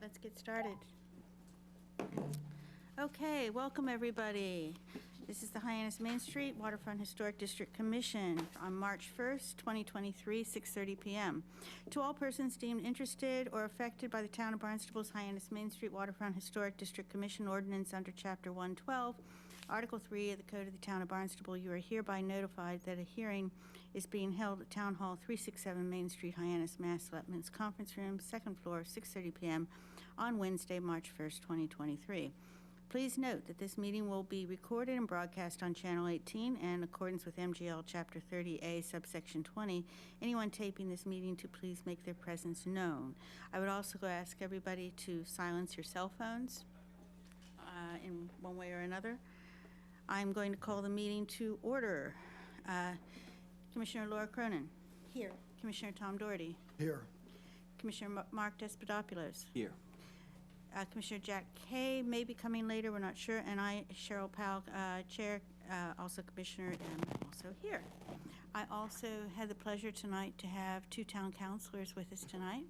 Let's get started. Okay, welcome everybody. This is the Hyannis Main Street Waterfront Historic District Commission on March 1st, 2023, 6:30 p.m. To all persons deemed interested or affected by the Town of Barnstable's Hyannis Main Street Waterfront Historic District Commission ordinance under Chapter 112, Article 3 of the Code of the Town of Barnstable, you are hereby notified that a hearing is being held at Town Hall 367 Main Street, Hyannis, Mass. Selectmen's Conference Room, 2nd floor, 6:30 p.m. on Wednesday, March 1st, 2023. Please note that this meeting will be recorded and broadcast on Channel 18 and in accordance with MGL Chapter 30A, subsection 20. Anyone taping this meeting to please make their presence known. I would also ask everybody to silence your cell phones in one way or another. I'm going to call the meeting to order. Commissioner Laura Cronin. Here. Commissioner Tom Doherty. Here. Commissioner Mark Despotopoulos. Here. Commissioner Jack Kay may be coming later, we're not sure, and I, Cheryl Powell, Chair, also Commissioner, am also here. I also had the pleasure tonight to have two town councilors with us tonight.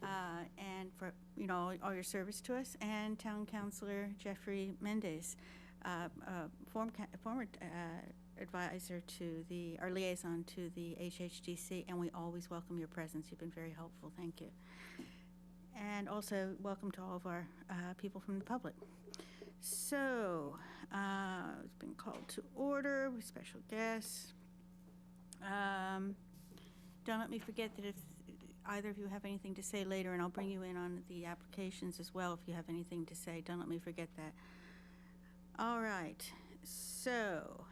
And for, all your service to us, and Town Councilor Jeffrey Mendez, former advisor to our liaison to the HHDC, and we always welcome your presence. You've been very helpful. Thank you. And also welcome to all of our people from the public. So it's been called to order with special guests. Don't let me forget that if either of you have anything to say later, and I'll bring you in on the applications as well if you have anything to say. Don't let me forget that. All right. So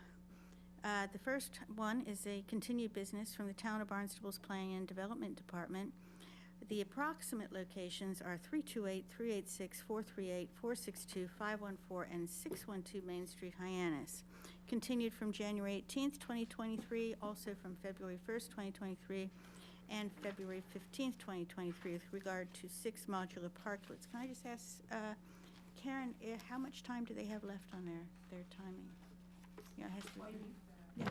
the first one is a continued business from the Town of Barnstable's Planning and Development Department. The approximate locations are 328, 386, 438, 462, 514, and 612 Main Street, Hyannis. Continued from January 18th, 2023, also from February 1st, 2023, and February 15th, 2023, with regard to 6 modular parklets. Can I just ask, Karen, how much time do they have left on their timing? Yeah, it has to be. Yeah.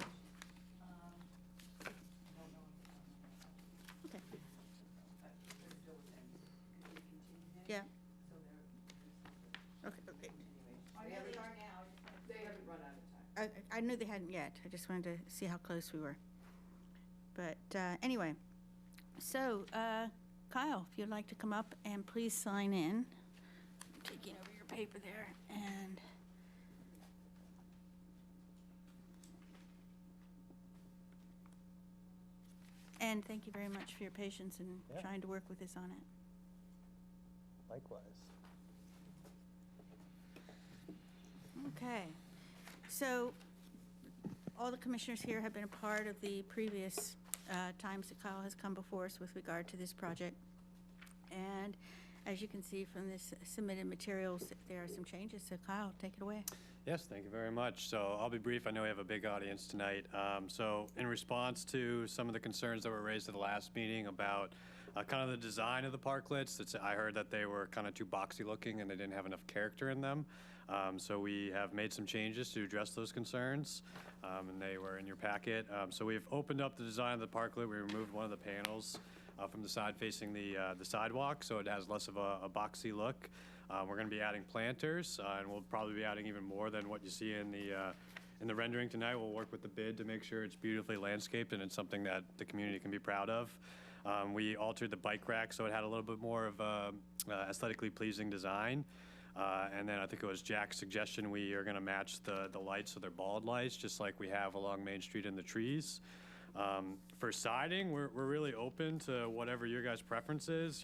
Okay. Yeah. Okay. Okay. They haven't run out of time. I knew they hadn't yet. I just wanted to see how close we were. But anyway, so Kyle, if you'd like to come up and please sign in. I'm taking over your paper there, and thank you very much for your patience in trying to work with us on it. Likewise. Okay. So all the commissioners here have been a part of the previous times that Kyle has come before us with regard to this project. And as you can see from this submitted materials, there are some changes. So Kyle, take it away. Yes, thank you very much. So I'll be brief. I know we have a big audience tonight. So in response to some of the concerns that were raised at the last meeting about kind of the design of the parklets, I heard that they were kind of too boxy looking and they didn't have enough character in them. So we have made some changes to address those concerns, and they were in your packet. So we've opened up the design of the parklet. We removed one of the panels from the side facing the sidewalk, so it has less of a boxy look. We're going to be adding planters, and we'll probably be adding even more than what you see in the rendering tonight. We'll work with the bid to make sure it's beautifully landscaped and it's something that the community can be proud of. We altered the bike rack so it had a little bit more of a aesthetically pleasing design. And then I think it was Jack's suggestion we are going to match the lights, so they're bald lights, just like we have along Main Street in the trees. For siding, we're really open to whatever your guys' preference is.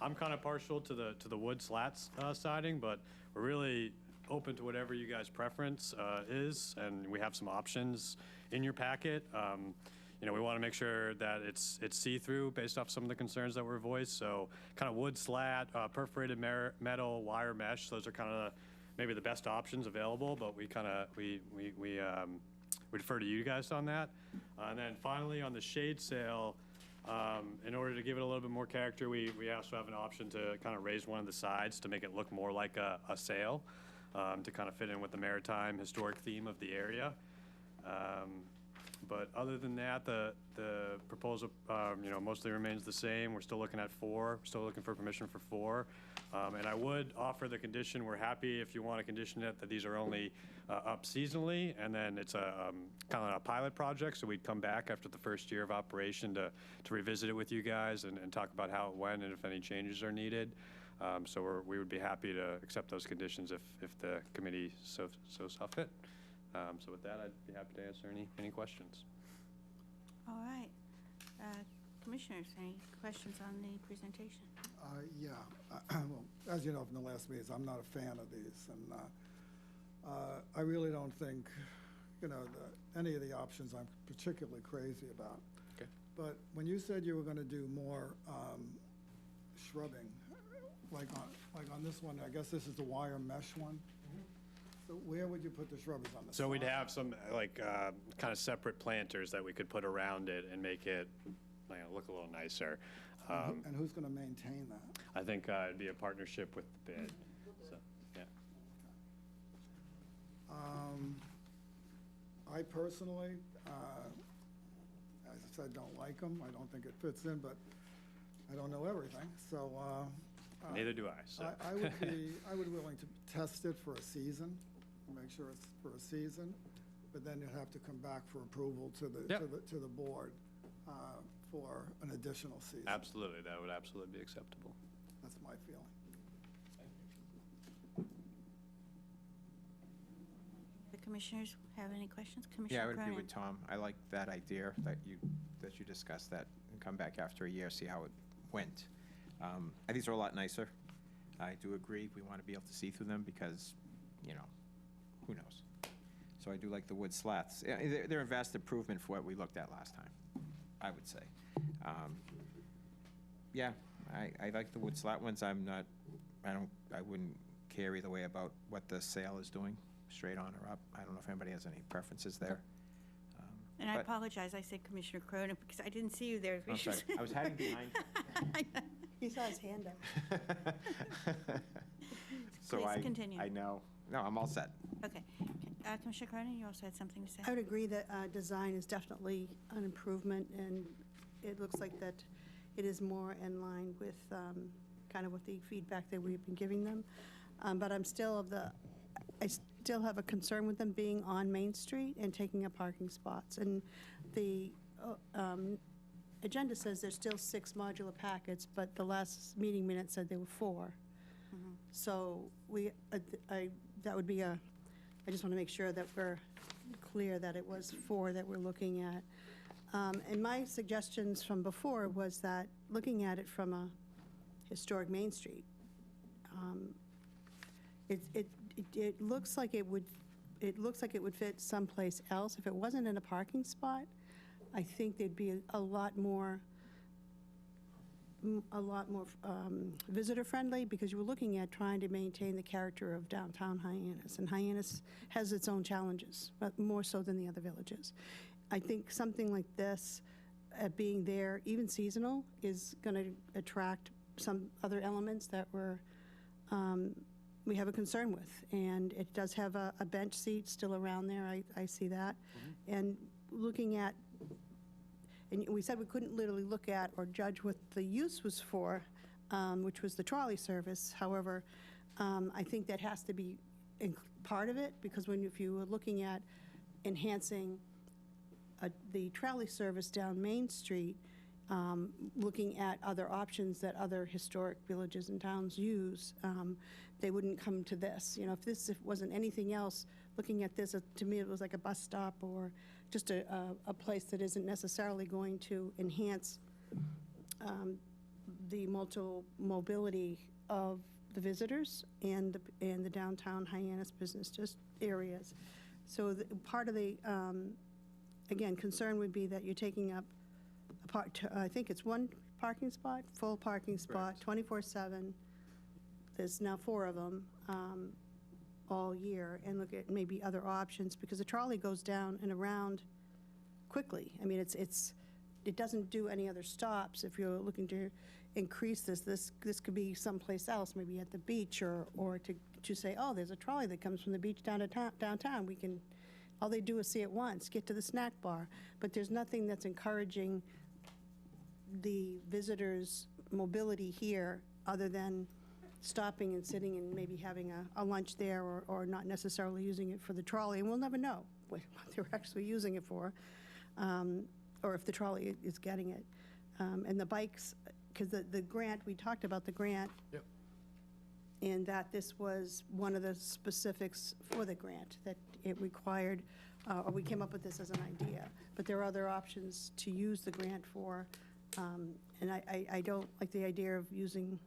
I'm kind of partial to the wood slats siding, but we're really open to whatever you guys' preference is, and we have some options in your packet. We want to make sure that it's see-through based off some of the concerns that were voiced. So kind of wood slat, perforated metal, wire mesh. Those are kind of maybe the best options available, but we defer to you guys on that. And then finally on the shade sail, in order to give it a little bit more character, we also have an option to kind of raise one of the sides to make it look more like a sail, to kind of fit in with the maritime historic theme of the area. But other than that, the proposal, mostly remains the same. We're still looking at 4, still looking for permission for 4. And I would offer the condition, we're happy if you want to condition it, that these are only up seasonally, and then it's a kind of a pilot project, so we'd come back after the first year of operation to revisit it with you guys and talk about how it went and if any changes are needed. So we would be happy to accept those conditions if the committee so saw fit. So with that, I'd be happy to answer any questions. All right. Commissioners, any questions on the presentation? Yeah. Well, as you know from the last meetings, I'm not a fan of these, and I really don't think, any of the options I'm particularly crazy about. Okay. But when you said you were going to do more shrubbing, like on this one, I guess this is the wire mesh one. So where would you put the shrubberies on the So we'd side? have some kind of separate planters that we could put around it and make it look a little nicer. And who's going to maintain that? I think it'd be a partnership with the bid. So, yeah. I personally, as I said, don't like them. I don't think it fits in, but I don't know everything. So Neither do I. So. I would be willing to test it for a season, make sure it's for a season, but then you'd have to come back for approval to the Yep. to the board for an additional season. Absolutely, that would absolutely be acceptable. That's my feeling. The commissioners have any questions? Yeah, I Commissioner would agree Cronin? with Tom. I like that idea that you discussed that and come back after a year, see how it went. I think they're a lot nicer. I do agree. We want to be able to see through them because, who knows? So I do like the wood slats. Yeah, they're a vast improvement for what we looked at last time, I would say. Yeah, I like the wood slat ones. I wouldn't care either way about what the sale is doing, straight on or up. I don't know if anybody has any preferences there. And I but- apologize, I said Commissioner Cronin because I didn't see you there. I'm sorry, I was hiding behind. He saw his hand up. So Please continue. I know. No, I'm all set. Okay. Commissioner Cronin, you also had something to say? I would agree that design is definitely an improvement, and it looks like that it is more in line with kind of with the feedback that we've been giving them. But I still have a concern with them being on Main Street and taking up parking spots. And the agenda says there's still 6 modular packets, but the last meeting minute said there were 4. So that would be I just want to make sure that we're clear that it was 4 that we're looking at. And my suggestions from before was that looking at it from a historic Main Street, it looks like it would fit someplace else. If it wasn't in a parking spot, I think there'd be a lot more visitor friendly, because you were looking at trying to maintain the character of downtown Hyannis, and Hyannis has its own challenges, but more so than the other villages. I think something like this, being there, even seasonal, is going to attract some other elements that we have a concern with. And it does have a bench seat still around there. I see that. And looking at, and we said we couldn't literally look at or judge what the use was for, which was the trolley service. However, I think that has to be part of it, because if you were looking at enhancing the trolley service down Main Street, looking at other options that other historic villages and towns use, they wouldn't come to this. If wasn't anything else, looking at this, to me, it was like a bus stop or just a place that isn't necessarily going to enhance the mobility of the visitors and the downtown Hyannis business areas. So part of the, again, concern would be that you're taking up, I think it's 1 parking spot, full parking spot, 24/7. There's now 4 of them all year, and look at maybe other options, because the trolley goes down and around quickly. I mean, it doesn't do any other stops. If you're looking to increase this could be someplace else, maybe at the beach, or to say, oh, there's a trolley that comes from the beach down to downtown. We can All they do is see it once, get to the snack bar, but there's nothing that's encouraging the visitors' mobility here other than stopping and sitting and maybe having a lunch there or not necessarily using it for the trolley. And we'll never know what they're actually using it for, or if the trolley is getting it. And the bikes, because the grant, we talked about the grant. Yep. And that this was one of the specifics for the grant, that it required, or we came up with this as an idea. But there are other options to use the grant for. And I don't like the idea of using,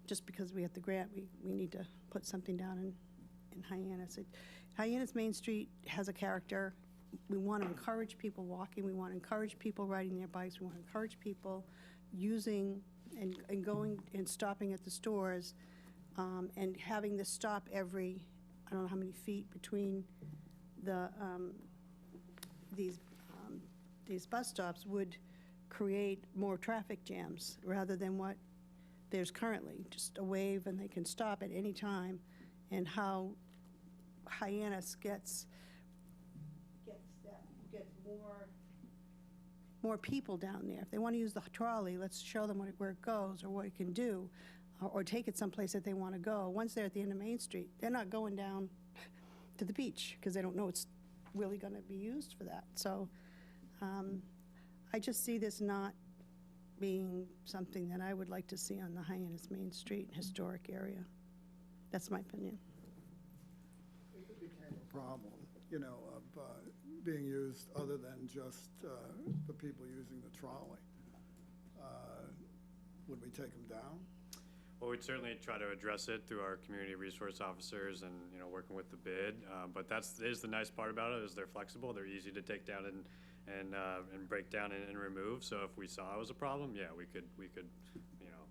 just because we have the grant, we need to put something down in Hyannis. Hyannis Main Street has a character. We want to encourage people walking. We want to encourage people riding their bikes. We want to encourage people using and going and stopping at the stores, and having the stop every, I don't know how many feet between the these bus stops would create more traffic jams rather than what there's currently, just a wave and they can stop at any time, and how Hyannis gets more people down there. If they want to use the trolley, let's show them where it goes or what it can do, or take it someplace that they want to go. Once they're at the end of Main Street, they're not going down to the beach because they don't know it's really going to be used for that. So I just see this not being something that I would like to see on the Hyannis Main Street historic area. That's my opinion. If it became a problem, you know, of being used other than just the people using the trolley, would we take them down? Well, we'd certainly try to address it through our community resource officers and, working with the bid. But is the nice part about it, is they're flexible, they're easy to take down and break down and remove. So if we saw it was a problem, yeah, we could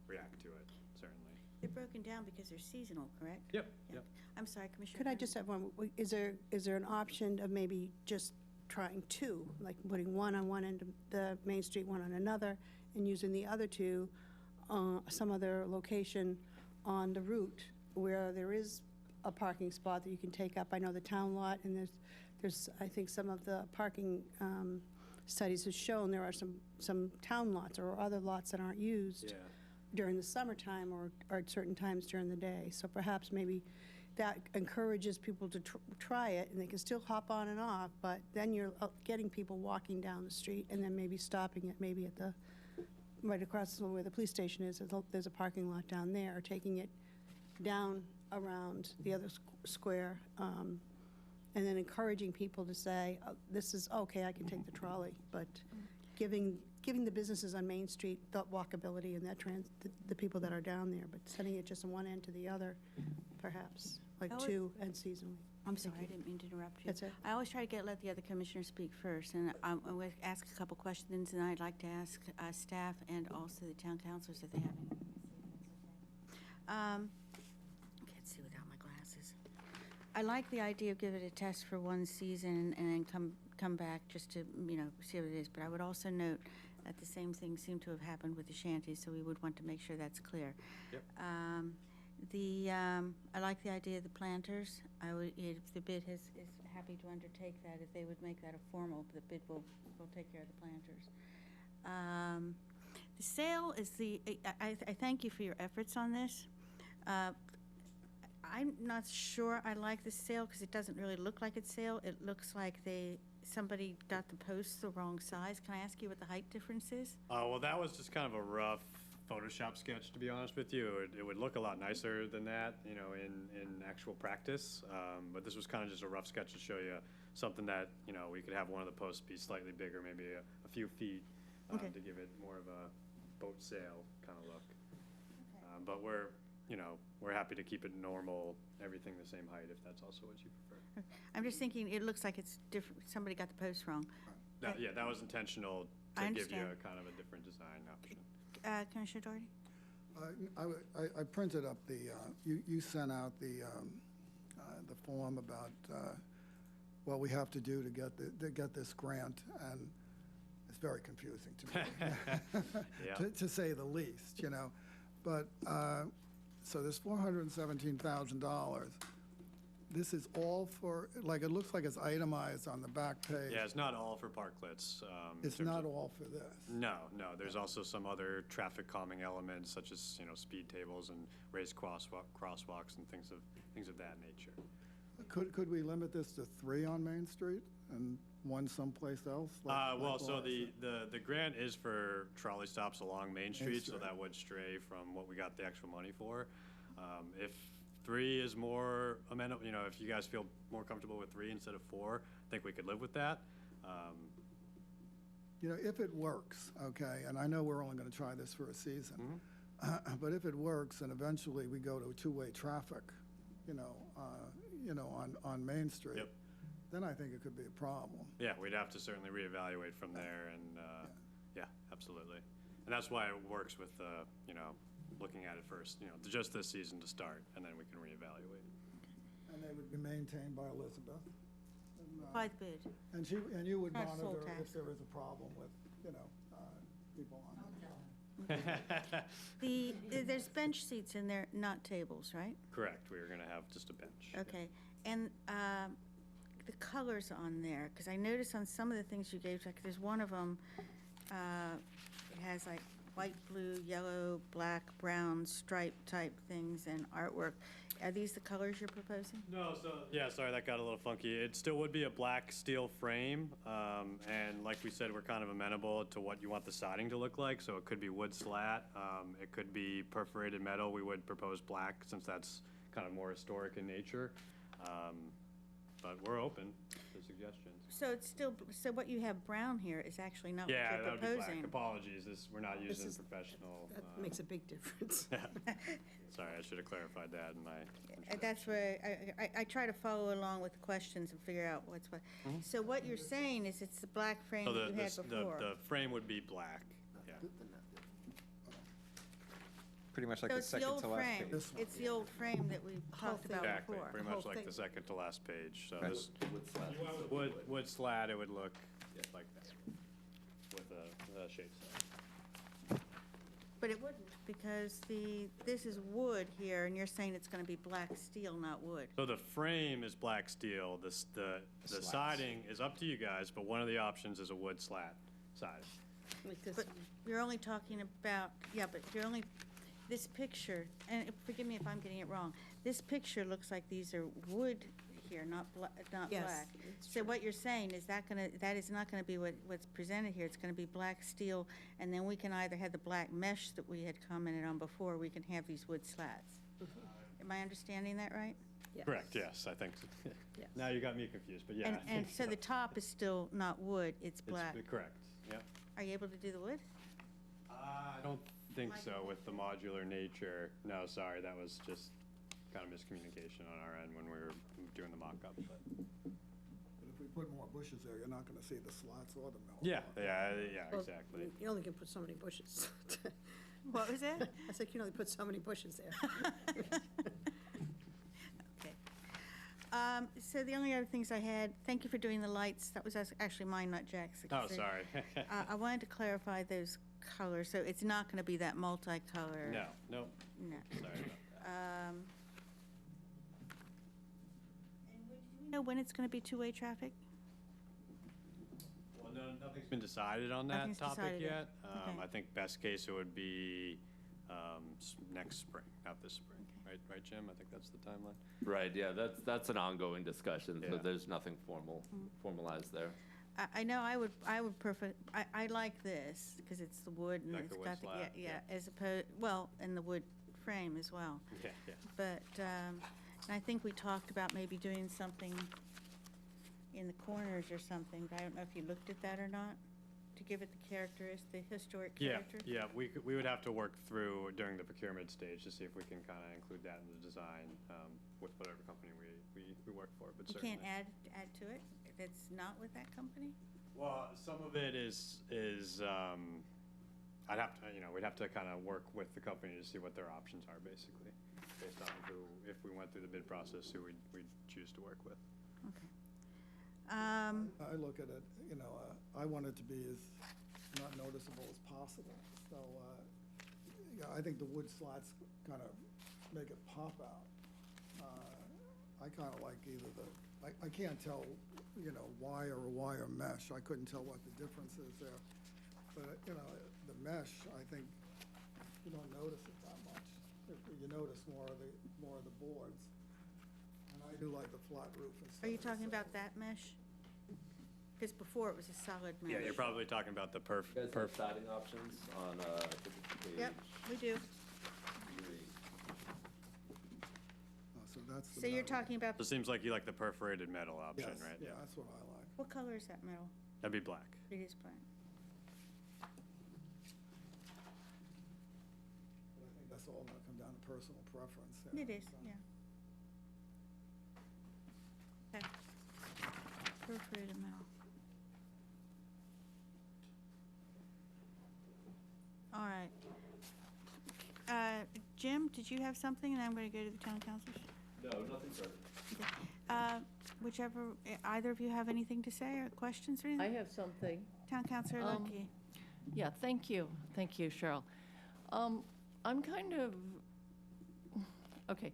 react to it, certainly. They're broken down because they're seasonal, correct? Yep, Yeah. yep. I'm sorry, Commissioner. Could I Brennan. just have one? Is there an option of maybe just trying two, like putting one on one end of the Main Street, one on another, and using the other two some other location on the route where there is a parking spot that you can take up? I know the town lot, and there's I think some of the parking studies have shown there are some town lots or other lots that aren't used during the summertime or at certain times during the day. So perhaps maybe that encourages people to try it, and they can still hop on and off, but then you're getting people walking down the street and then maybe stopping it maybe at the, right across from where the police station is, there's a parking lot down there, or taking it down around the other square, and then encouraging people to say, oh, this is okay, I can take the trolley, but giving the businesses on Main Street the walkability and that the people that are down there, but sending it just from one end to the other, perhaps, like That would- two and seasonally. I'm sorry, I didn't mean to interrupt you. That's it. I always try to let the other commissioners speak first, and I'm going to ask a couple questions, and I'd like to ask staff and also the town councilors if they have any. I can't see without my glasses. I like the idea of giving it a test for one season and then come back just to, see what it is. But I would also note that the same thing seemed to have happened with the shanties, so we would want to make sure that's clear. Yep. I like the idea of the planters. If the bid is happy to undertake that, if they would make that a formal, the bid will take care of the planters. The sale is I thank you for your efforts on this. I'm not sure I like the sale because it doesn't really look like it's sale. It looks like somebody got the posts the wrong size. Can I ask you what the height difference is? Well, that was just kind of a rough Photoshop sketch, to be honest with you. It would look a lot nicer than that, in actual practice. But this was kind of just a rough sketch to show you something that, we could have one of the posts be slightly bigger, maybe a few feet, Okay. to give it more of a boat sail kind of look. But we're happy to keep it normal, everything the same height, if that's also what you prefer. I'm just thinking it looks like it's different. Somebody got the post wrong. Yeah, that was intentional I to give you understand. a kind of a different design option. Commissioner Doherty? I printed up you sent out the form about what we have to do to get this grant, and it's very confusing to me, Yeah. to say the least, But, so there's $417,000, this is all for, like, it looks like it's itemized on the back page. Yeah, it's not all for parklets. in It's terms not of- all for this. No, there's also some other traffic calming elements such as, speed tables and raised crosswalks and things of that nature. Could we limit this to 3 on Main Street and 1 someplace else? Well, so Wallace? the grant is for trolley stops along Main Street, so Street. that would stray from what we got the actual money for. If 3 is more amenable, if you guys feel more comfortable with 3 instead of 4, I think we could live with that. If it works, okay, and I know we're only gonna try this for a season, but if it works and eventually we go to two-way traffic, on Main Street, Yep. then I think it could be a problem. Yeah, we'd have to certainly reevaluate from there, and, yeah, absolutely. And that's why it works with, looking at it first, just this season to start, and then we can reevaluate. And they would be maintained by Elizabeth. And, By the bid. And you would Not sole monitor tax. if there was a problem with, people on it. There's bench seats in there, not tables, right? Correct, we were gonna have just a bench. Okay, and the colors on there, because I noticed on some of the things you gave, like there's one of them, it has like white, blue, yellow, black, brown, stripe type things and artwork. Are these the colors you're proposing? No, yeah, sorry, that got a little funky. It still would be a black steel frame, and like we said, we're kind of amenable to what you want the siding to look like, so it could be wood slat, it could be perforated metal. We would propose black, since that's kind of more historic in nature, but we're open to suggestions. So it's still, so what you have brown here is actually not what Yeah, you're that would be black. proposing. Apologies, we're not using is- professional. That makes a big difference. Sorry, I should have clarified that in my introduction. That's where I try to follow along with the questions and figure out what's what. So what you're saying is it's the black frame So that you had the before. frame would be black, yeah. Pretty much like So the it's the second old to last frame. page. This one. It's the old frame that we talked about Exactly, before. pretty Whole much like thing. the second to last page, so Right. this, wood slat, it would look like that, with a shade set. But it wouldn't, because this is wood here, and you're saying it's gonna be black steel, not wood. So the frame is black steel, the Slats. siding is up to you guys, but one of the options is a wood slat siding. Like this But one. you're only talking about, yeah, but you're only, this picture, and forgive me if I'm getting it wrong, this picture looks like these are wood here, not not Yes, black. it's So what you're saying is that is not gonna be what's presented here, it's gonna be black steel, and then we can either have the black mesh that we had commented on before, or we can have these wood slats. Am I understanding that right? Yes. Correct, yes, I think, Yes. now you got me confused, but yeah. I And think so the top is still not wood, it's It's black. correct, yeah. Are you able to do the wood? I don't think so with the modular nature. No, sorry, that was just kind of miscommunication on our end when we were doing the mock-up, but. But if we put more bushes there, you're not gonna see the slots or the mill. Yeah, Well, exactly. You only can put so many bushes. What was that? I said, you can only put so many bushes there. Okay. So the only other things I had, thank you for doing the lights. That was actually mine, not Jack's. Oh, sorry. I wanted to clarify those colors, so it's not going to be that multicolor. No, No. sorry about that. And do you know when it's going to be two-way traffic? Well, no, nothing's been decided on that Nothing's topic decided yet. yet. Okay. I think best case it would be next spring, not this spring. Right, Jim? I think that's the timeline. Right, yeah, that's an ongoing discussion, so Yeah. there's nothing formalized there. I know I would prefer, I like this, because it's the wood and Like it's the wood got the, slab, yeah, yeah. as opposed, well, and the wood frame as well. Yeah. But, and I think we talked about maybe doing something in the corners or something, but I don't know if you looked at that or not, to give it the historic character. Yeah, we would have to work through during the procurement stage to see if we can kind of include that in the design with whatever company we work for, but You certainly. can't add to it that's not with that company? Well, some of it is I'd have to, we'd have to kind of work with the company to see what their options are, basically, based on if we went through the bid process, who we'd choose to work with. Okay. I look at it, I want it to be as not noticeable as possible. So, yeah, I think the wood slats kind of make it pop out. I kind of like either I can't tell, you know, wire or wire mesh. I couldn't tell what the difference is there. But, you know, the mesh, I think you don't notice it that much. You notice more of the boards. And I do like the flat roof instead. Are you of the talking about siding. that mesh? Because before it was a solid mesh. Yeah, you're probably talking about the You guys have siding options on, I think it's page Yep, we do. 3. Oh, so that's the So you're metal. talking about, It seems like you like the perforated metal option, Yes, right? yeah, that's what I like. what color is that metal? That'd be black. It is black. But I think that's all gonna come down to personal preference there. It is, So- yeah. Okay. Perforated metal. All right. Jim, did you have something? And I'm going to go to the town councilors. No, nothing further. Okay. Whichever, either of you have anything to say or questions or I anything? have something. Town councilor Lucky. Yeah, thank you. Thank you, Cheryl. I'm kind of, okay,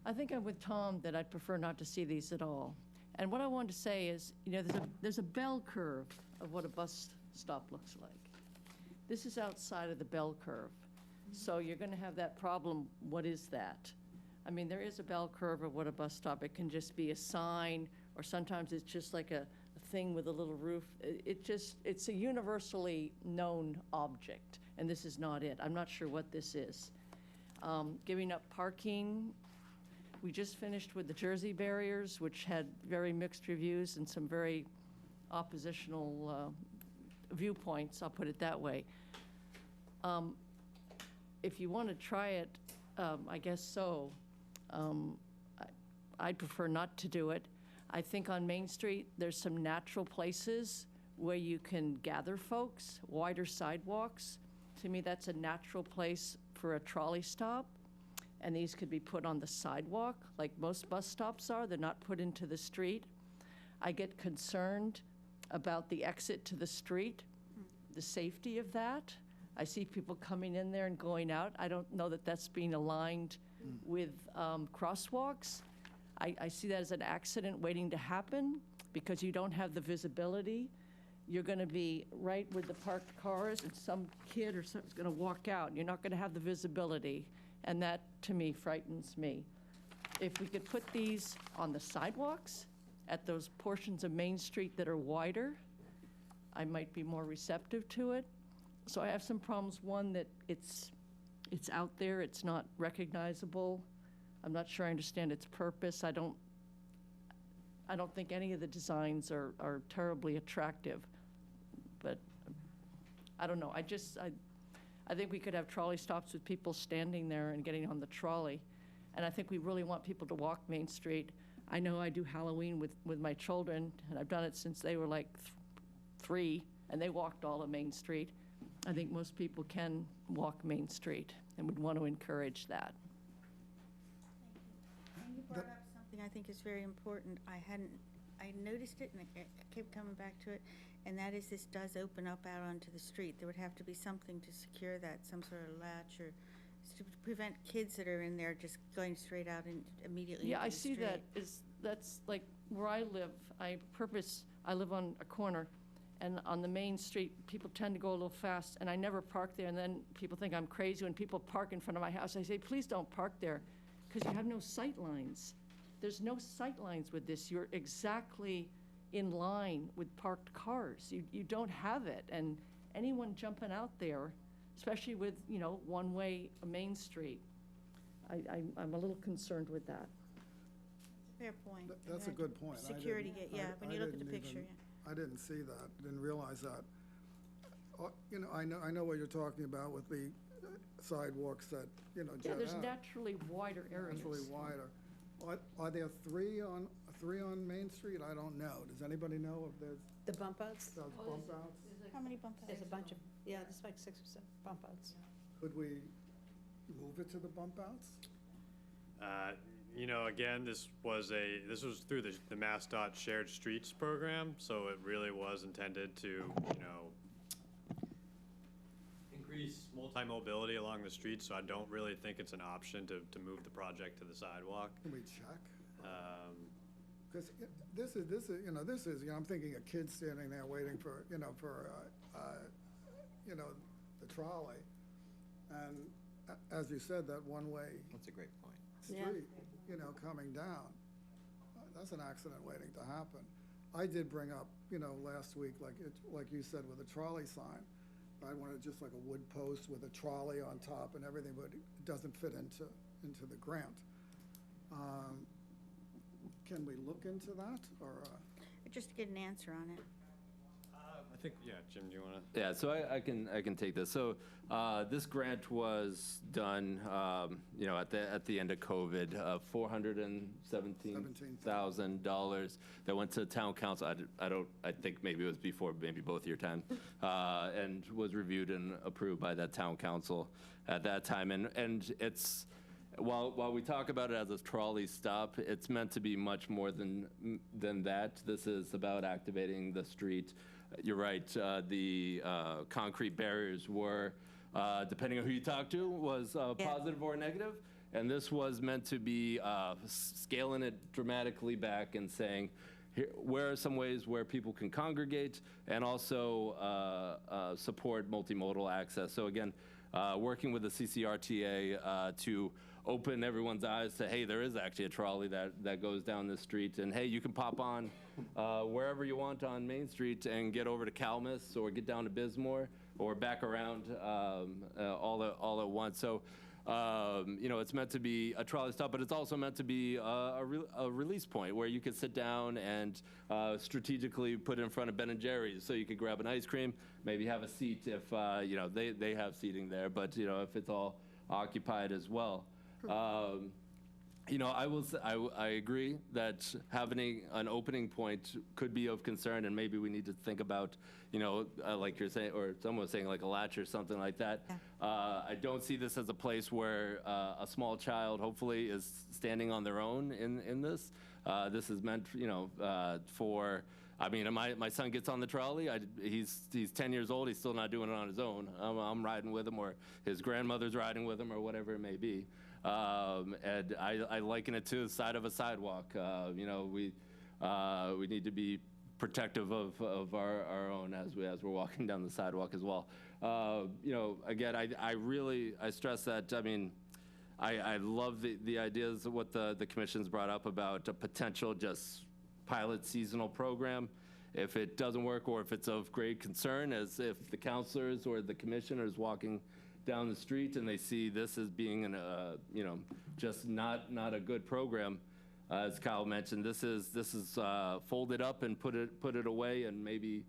I think I'm with Tom that I'd prefer not to see these at all. And what I wanted to say is, you know, there's a bell curve of what a bus stop looks like. This is outside of the bell curve. So you're going to have that problem, what is that? I mean, there is a bell curve of what a bus stop, it can just be a sign, or sometimes it's just like a thing with a little roof. It's a universally known object, and this is not it. I'm not sure what this is. Giving up parking, we just finished with the Jersey barriers, which had very mixed reviews and some very oppositional viewpoints, I'll put it that way. If you want to try it, I guess so. I'd prefer not to do it. I think on Main Street, there's some natural places where you can gather folks, wider sidewalks. To me, that's a natural place for a trolley stop. And these could be put on the sidewalk, like most bus stops are. They're not put into the street. I get concerned about the exit to the street, the safety of that. I see people coming in there and going out. I don't know that that's being aligned with crosswalks. I see that as an accident waiting to happen because you don't have the visibility. You're going to be right with the parked cars and some kid or something's going to walk out. You're not going to have the visibility. And that, to me, frightens me. If we could put these on the sidewalks at those portions of Main Street that are wider, I might be more receptive to it. So I have some problems. One, that it's out there, it's not recognizable. I'm not sure I understand its purpose. I don't think any of the designs are terribly attractive. But I don't know. I think we could have trolley stops with people standing there and getting on the trolley. And I think we really want people to walk Main Street. I know I do Halloween with my children, and I've done it since they were like 3, and they walked all of Main Street. I think most people can walk Main Street and would want to encourage that. And you brought up something I think is very important. I noticed it and I kept coming back to it, and that is this does open up out onto the street. There would have to be something to secure that, some sort of latch or to prevent kids that are in there just going straight out and immediately Yeah, into I the see street. that's like where I live. I live on a corner, and on the main street, people tend to go a little fast, and I never park there, and then people think I'm crazy when people park in front of my house. I say, please don't park there, because you have no sight lines. There's no sight lines with this. You're exactly in line with parked cars. You don't have it, and anyone jumping out there, especially with, one-way Main Street, I'm a little concerned with that. Fair point. That's a good point. I Security didn't- gate, yeah, I- when I you look at the didn't picture, even- yeah. I didn't see that, didn't realize that. I know what you're talking about with the sidewalks that, Yeah, jet there's out. naturally wider areas. Naturally wider. Are there three on Main Street? I don't know. Does anybody know if there's The bump outs? those bump outs? How many bump outs? There's a bunch of, yeah, there's like 6 or 7 bump outs. Could we move it to the bump outs? Again, this was through the MassDOT Shared Streets program, so it really was intended to, increase multi-mobility along the street, so I don't really think it's an option to move the project to the sidewalk. Can we check? Because this is, I'm thinking of kids standing there waiting for, the trolley. And as you said, that one-way That's a great point. Yeah. street, coming down, that's an accident waiting to happen. I did bring up, last week, like you said, with a trolley sign, I wanted just like a wood post with a trolley on top and everything, but it doesn't fit into the grant. Can we look into that, or? Just to get an answer on it. I think, yeah, Jim, do you want to? Yeah, so I can take this. So this grant was done, at the end of COVID, $417,000 that went to town council. I think maybe it was before, maybe both your time, and was reviewed and approved by that town council at that time. And it's, while we talk about it as a trolley stop, it's meant to be much more than that. This is about activating the street. You're right, the concrete barriers were, depending on who you talk to, was positive or negative. And this was meant to be scaling it dramatically back and saying, where are some ways where people can congregate and also support multimodal access. So again, working with the CCRTA to open everyone's eyes to, hey, there is actually a trolley that goes down this street, and hey, you can pop on wherever you want on Main Street and get over to Calmus or get down to Bismore or back around all at once. So, it's meant to be a trolley stop, but it's also meant to be a release point where you could sit down and strategically put it in front of Ben & Jerry's so you could grab an ice cream, maybe have a seat if, they have seating there, but, if it's all occupied as well. I agree that having an opening point could be of concern, and maybe we need to think about, like you're saying, or someone was saying like a latch or something like that. Yeah. I don't see this as a place where a small child, hopefully, is standing on their own in this. This is meant, for. I mean, my son gets on the trolley. He's 10 years old. He's still not doing it on his own. I'm riding with him, or his grandmother's riding with him, or whatever it may be. And I liken it to the side of a sidewalk. We need to be protective of our own as we're walking down the sidewalk as well. Again, I stress that. I mean, I love the ideas of what the commission's brought up about a potential just pilot seasonal program. If it doesn't work, or if it's of great concern, as if the counselors or the commissioners walking down the street and they see this as being just not a good program, as Kyle mentioned, this is folded up and put it away, and maybe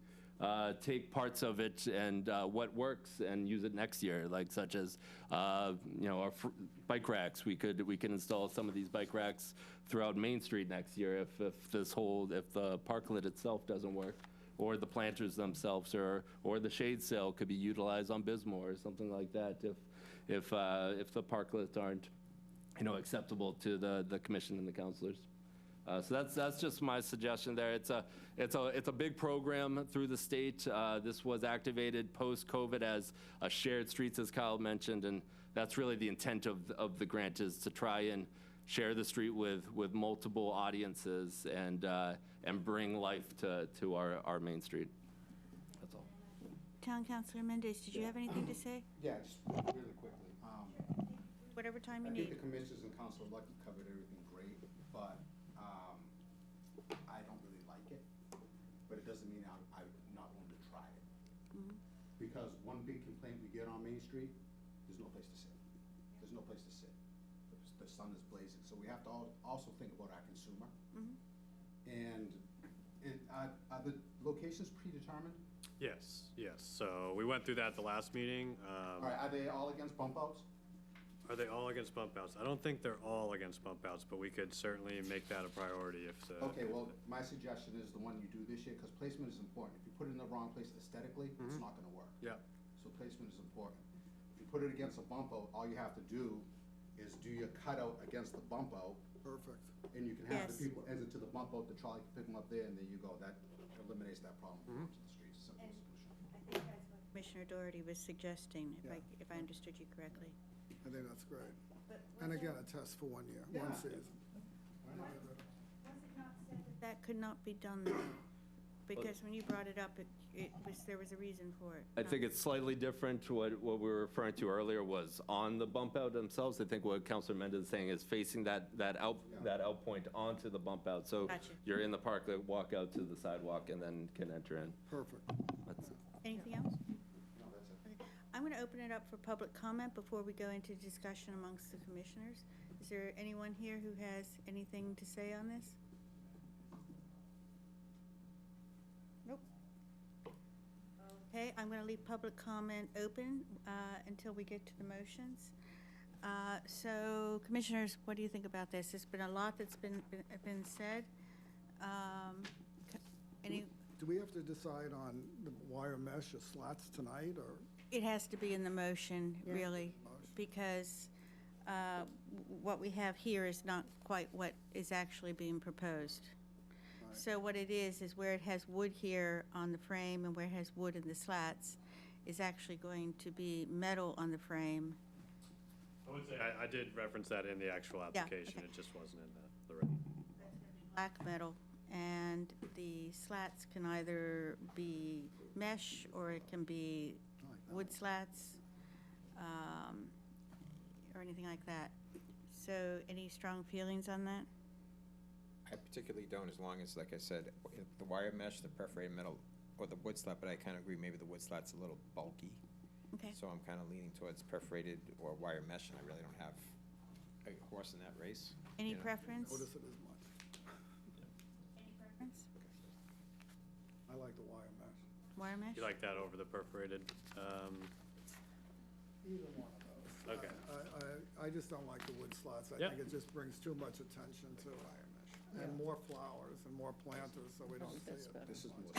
take parts of it and what works and use it next year, like such as our bike racks. We can install some of these bike racks throughout Main Street next year if the parklet itself doesn't work, or the planters themselves, or the shade sail could be utilized on Bismore or something like that if the parklets aren't acceptable to the commission and the councilors. So that's just my suggestion there. It's a big program through the state. This was activated post-COVID as a shared streets, as Kyle mentioned, and that's really the intent of the grant, is to try and share the street with multiple audiences and bring life to our Main Street. That's all. Town Councilor Mendez, did you have anything to say? Yeah, just really quickly. Whatever time you I think need. the commissioners and council lucky covered everything great, but I don't really like it. But it doesn't mean I'm not willing to try it. Mm-hmm. Because one big complaint we get on Main Street, there's no place to sit. There's no place to sit. The sun is blazing, so we have to also think about our consumer. Mhm. And are the locations predetermined? Yes. So we went through that at the last meeting. All right, are they all against bump outs? Are they all against bump outs? I don't think they're all against bump outs, but we could certainly make that a priority if the. Okay, well, my suggestion is the one you do this year, because placement is important. If you put it in the wrong place aesthetically, it's not gonna work. Yeah. So placement is important. If you put it against a bump out, all you have to do is do your cutout against the bump out, Perfect. and you can have Yes. the people exit to the bump out, the trolley can pick them up there, and there you go. That eliminates that problem in terms of the streets. Simple solution. I think that's what Commissioner Doherty was suggesting, Yeah. if I understood you correctly. I think that's great. And again, a test for 1 year, Yeah. one season. Why not? That could not be done, though, because when you brought it up, there was a reason for it. I think it's slightly different to what we were referring to earlier was on the bump out themselves. I think what Councilor Mendez is saying is facing that out point onto the bump out. So Gotcha. you're in the park, they walk out to the sidewalk and then can enter in. Perfect. That's it. Anything else? Okay. I'm going to open it up for public comment before we go into discussion amongst the commissioners. Is there anyone here who has anything to say on this? Nope. Okay, I'm going to leave public comment open until we get to the motions. So, commissioners, what do you think about this? There's been a lot that's been said. Any? Do we have to decide on the wire mesh or slats tonight, or? It has to be in the motion, Yeah. really, Motion. because what we have here is not quite what is actually being proposed. Right. So what it is where it has wood here on the frame and where it has wood in the slats is actually going to be metal on the frame. I would say, I did reference that in the actual application, okay. it just wasn't in the written. Black metal, and the slats can either be mesh or it can be wood slats, or anything like that. So any strong feelings on that? I particularly don't, as long as, like I said, the wire mesh, the perforated metal, or the wood slat, but I kind of agree, maybe the wood slat's a little bulky. Okay. So I'm kind of leaning towards perforated or wire mesh, and I really don't have a horse in that race. Any you know. preference? Notice it as much. Any preference? I like the wire mesh. Wire mesh? You like that over the perforated? Either one of those. Okay. I just don't like the wood slats. I Yeah. think it just brings too much attention to wire mesh. And more flowers and more planters, so we don't see That's it. better. This is more.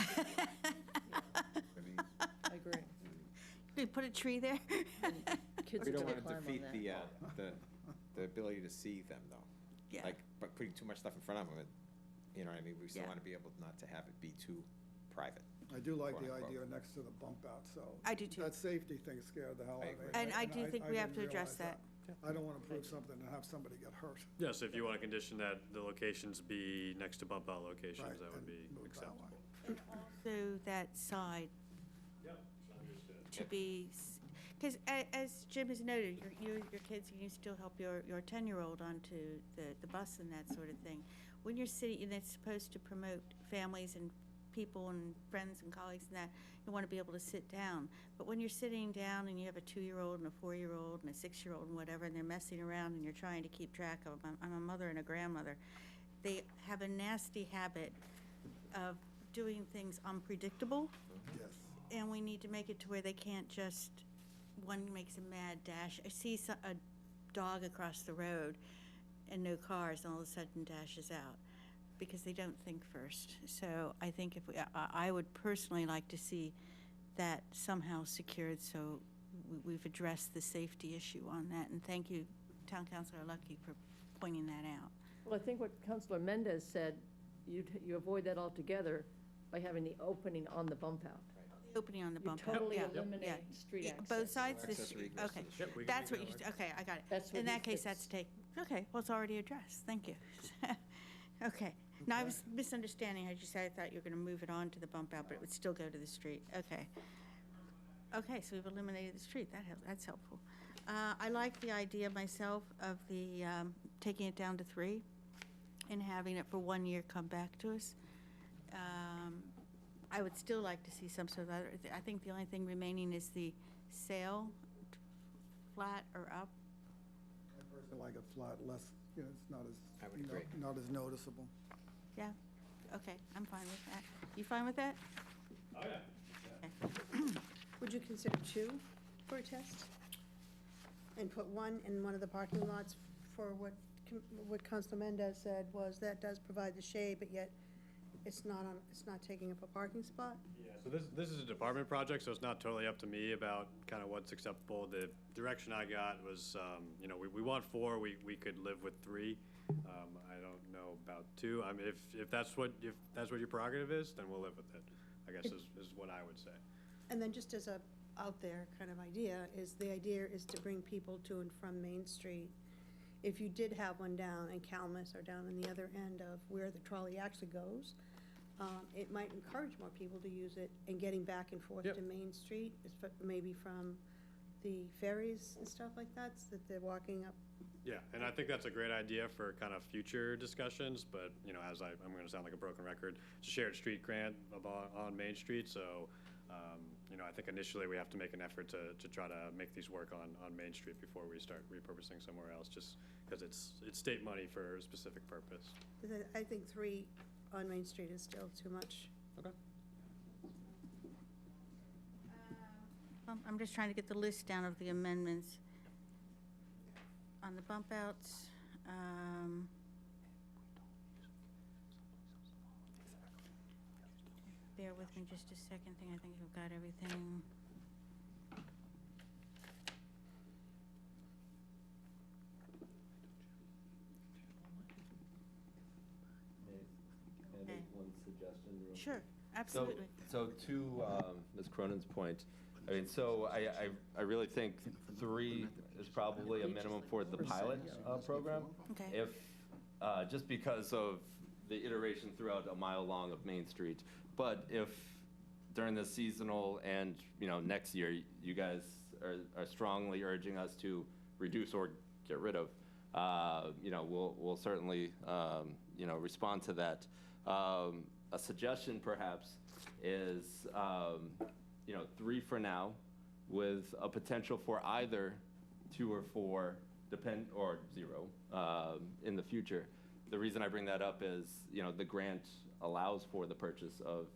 I mean, I agree. We put a tree there? Kids We are don't gonna want to climb on defeat that. the ability to see them, though. Yeah. Like, but putting too much stuff in front of them, you know what I mean? We still Yeah. want to be able not to have it be too private. I do like the quote, unquote. idea next to the bump out, so. I do too. That safety thing scared the hell out I of me. agree. And I do think we have to didn't address realize that. I don't want to prove something and have somebody get hurt. Yes, if you want to condition that the locations be next to bump out locations, Right, that would and be move that acceptable. way. So that side Yep, understood. to be, because as Jim has noted, your kids, you can still help your 10-year-old onto the bus and that sort of thing. When you're sitting, and it's supposed to promote families and people and friends and colleagues and that, you want to be able to sit down. But when you're sitting down and you have a 2-year-old and a 4-year-old and a 6-year-old and whatever, and they're messing around and you're trying to keep track of them, I'm a mother and a grandmother, they have a nasty habit of doing things unpredictable. Yes. And we need to make it to where they can't just, one makes a mad dash. I see a dog across the road and no cars, and all of a sudden dashes out because they don't think first. So I think if we, I would personally like to see that somehow secured, so we've addressed the safety issue on that. And thank you, Town Councilor Lucky, for pointing that out. Well, I think what Councilor Mendez said, you avoid that altogether by having the opening on the bump out. Opening on the You bump out. totally Yeah, eliminate yeah. street Yeah, access. both sides, No the access or street, egress to okay. the street. Yep, we can That's make what that you, work. okay, I got it. That's what In he that case, fixed. that's taken, okay, well, it's already addressed, thank you. Okay, now I was misunderstanding, as you said, I thought you were gonna move it on to the bump out, but it would still go to the street, okay. Okay, so we've eliminated the street, that's helpful. I like the idea myself of the, taking it down to 3 and having it for 1 year come back to us. I would still like to see some sort of other, I think the only thing remaining is the sail, flat or up. I personally like it flat, less, it's not as. I would agree. Not as noticeable. Yeah, okay, I'm fine with that. You fine with that? Oh, yeah. Would you consider 2 for a test? And put 1 in one of the parking lots for what Councilor Mendez said was that does provide the shade, but yet it's not taking up a parking spot? Yeah, so this is a department project, so it's not totally up to me about kind of what's acceptable. The direction I got was, we want 4, we could live with 3. I don't know about 2. I mean, if that's what your prerogative is, then we'll live with it, I guess is what I would say. And then just as a out there kind of idea, is the idea is to bring people to and from Main Street if you did have one down in Calmus or down in the other end of where the trolley actually goes, it might encourage more people to use it and getting back and forth Yep. to Main Street, maybe from the ferries and stuff like that, so that they're walking up. Yeah, and I think that's a great idea for kind of future discussions, but, you know, I'm going to sound like a broken record, it's a shared street grant on Main Street, so, you know, I think initially we have to make an effort to try to make these work on Main Street before we start repurposing somewhere else, just because it's state money for a specific purpose. 'Cause I think 3 on Main Street is still too much. Okay. I'm just trying to get the list down of the amendments. On the bump outs, bear with me just a second, I think I've got everything. Can I make one suggestion real quick? Sure, absolutely. So to Ms. Cronin's point, I mean, so I really think 3 is probably a minimum for the pilot program. Okay. If, just because of the iteration throughout a mile long of Main Street, but if during the seasonal and, you know, next year, you guys are strongly urging us to reduce or get rid of, you know, we'll certainly, you know, respond to that. A suggestion perhaps is, you know, 3 for now, with a potential for either 2 or 4, or 0 in the future. The reason I bring that up is, you know, the grant allows for the purchase of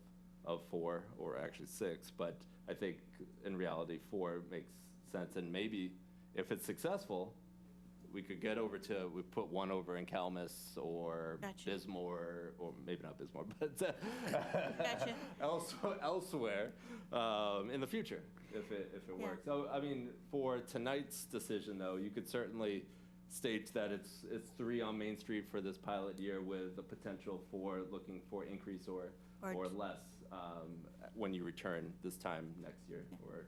4, or actually 6, but I think in reality 4 makes sense, and maybe if it's successful, we could get over to, we put 1 over in Calmus or Gotcha. Bismore, or maybe not Bismore, but Gotcha. elsewhere in the future, if it Yeah. works. So, I mean, for tonight's decision, though, you could certainly state that it's 3 on Main Street for this pilot year with the potential for looking for increase or less when you return this time next year or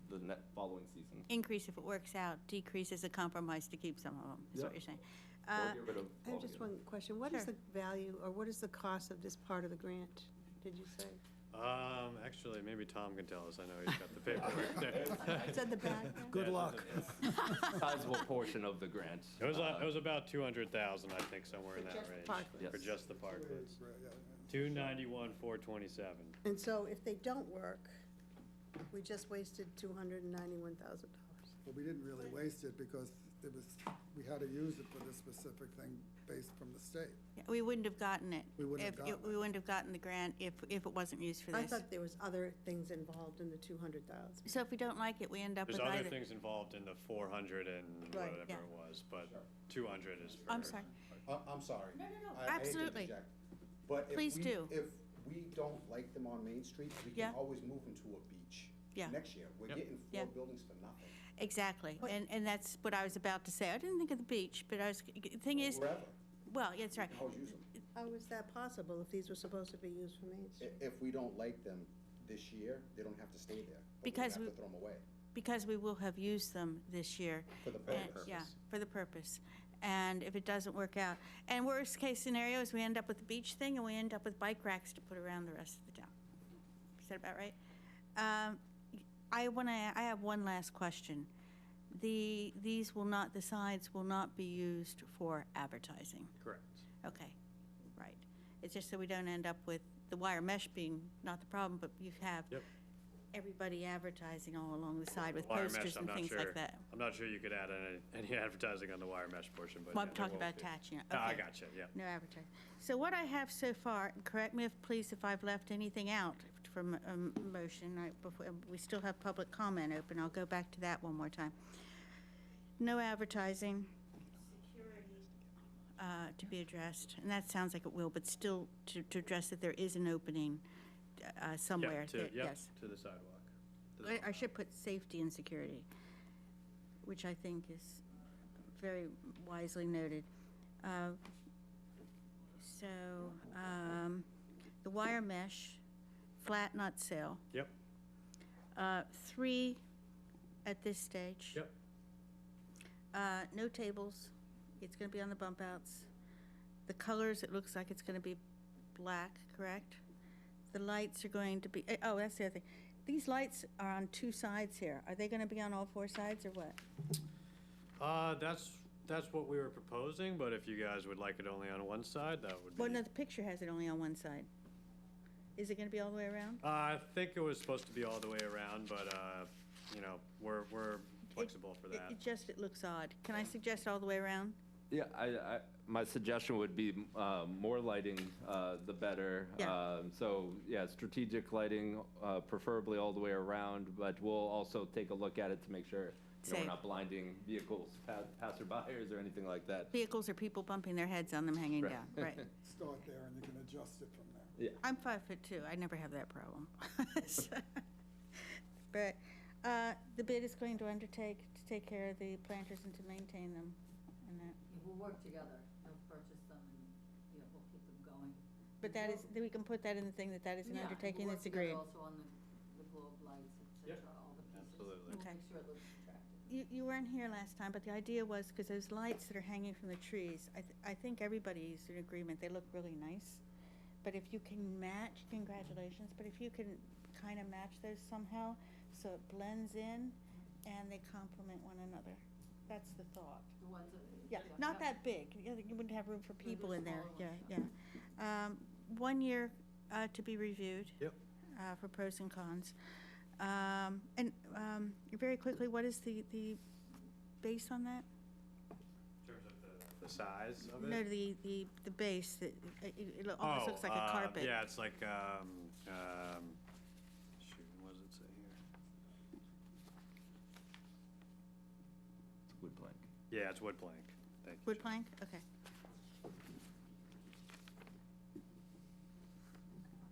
the following season. Increase if it works out, decrease is a compromise to keep some of them, is what Yeah. you're saying. Or get rid of I have just altogether. one question. What is Sure. the value, or what is the cost of this part of the grant, did you say? Actually, maybe Tom can tell us, I know he's got the paperwork there. It's at the back there? Good luck. Sizable portion of the grant. It was about 200,000, I think, somewhere in that just the range. parklets. Yes. For just the parklets. Yeah, yeah. 291,427. And so if they don't work, we just wasted $291,000. Well, we didn't really waste it because we had to use it for this specific thing based from the state. Yeah, we wouldn't have gotten it. We wouldn't have if- gotten it. We wouldn't have gotten the grant if it wasn't used for I this. thought there was other things involved in the 200,000. So if we don't like it, we end up There's with other either. things involved in the 400 and Right, whatever yeah. it was, but 200 is for. I'm sorry. I'm sorry. No, I hate to absolutely. interject, But Please do. If we don't like them on Main Street, we Yeah. can always move them to a beach. Yeah. Next year, we're Yep. getting Yeah. 4 buildings for nothing. Exactly, and that's what I was about to say. I didn't think of the beach, but the thing is, Wherever, well, yeah, that's right. we can always use them. How is that possible if these were supposed to be used for Main Street? If we don't like them this year, they don't have to stay there. But Because we we- have to throw them away Because we will have used them this year. for the And- purpose. Yeah, for the purpose. And if it doesn't work out, and worst case scenario is we end up with the beach thing and we end up with bike racks to put around the rest of the town. Is that about right? I have one last question. The signs will not be used for advertising. Correct. Okay, right. It's just so we don't end up with the wire mesh being not the problem, but you have Yep. everybody advertising all along the side with Wire mesh, posters I'm and not things sure. like that. I'm not sure you could add any advertising on the wire mesh portion, but. Well, yeah, I'm there talking won't about be. attaching it. Oh, I Okay. gotcha, yeah. No advertising. So what I have so far, and correct me please if I've left anything out from a motion, we still have public comment open, I'll go back to that one more time. No advertising. Security. To be addressed, and that sounds like it will, but still to address that there is an opening somewhere. Yeah, Yes. to the sidewalk. I should put safety and security, which I think is very wisely noted. The wire mesh, flat not sail. Yep, 3 at this stage. yep, No tables, It's going to be on the bump outs. The colors, it looks like it's going to be black, correct? The lights are going to be, oh, that's the other thing. These lights are on two sides here. Are they going to be on all four sides or what? That's what we were proposing, but if you guys would like it only on one side, that would be. Well, no, the picture has it only on one side. Is it going to be all the way around? I think it was supposed to be all the way around, but, you know, we're flexible for that. It looks odd. Can I suggest all the way around? Yeah, my suggestion would be more lighting, the better. Yeah. So, yeah, strategic lighting, preferably all the way around, but we'll also take a look at it to make sure we're Safe. not blinding vehicles, passerbyers, or anything like that. Vehicles or people bumping their heads on them hanging Right. down, right. Start there and you can adjust it from there. I'm 5'2". I never have that problem. But the bid is going to undertake to take care of the planters and to maintain them and that. We'll work together. They'll purchase them and, you know, we'll keep them going. But that is, we can put that in the thing that is an Yeah, undertaking we'll that's work together agreed. Also on the globe lights, et cetera, all the pieces. Absolutely. We'll Okay. make sure it looks attractive. You weren't here last time, but the idea was, because those lights that are hanging from the trees, I think everybody's in agreement, they look really nice. But if you can match, congratulations, but if you can kind of match those somehow, so it blends in and they complement one another. That's the thought. The ones that. Yeah, not that big. You wouldn't have room for people in there. smaller Yeah, ones, yeah. 1 year to be reviewed. Yep. For pros and cons. And very quickly, what is the base on that? In terms of the size of it? No, the base, it almost looks like a carpet. Yeah, it's like, shoot, what does it say here? It's wood plank. Yeah, it's wood plank. Thank you. Wood plank, okay.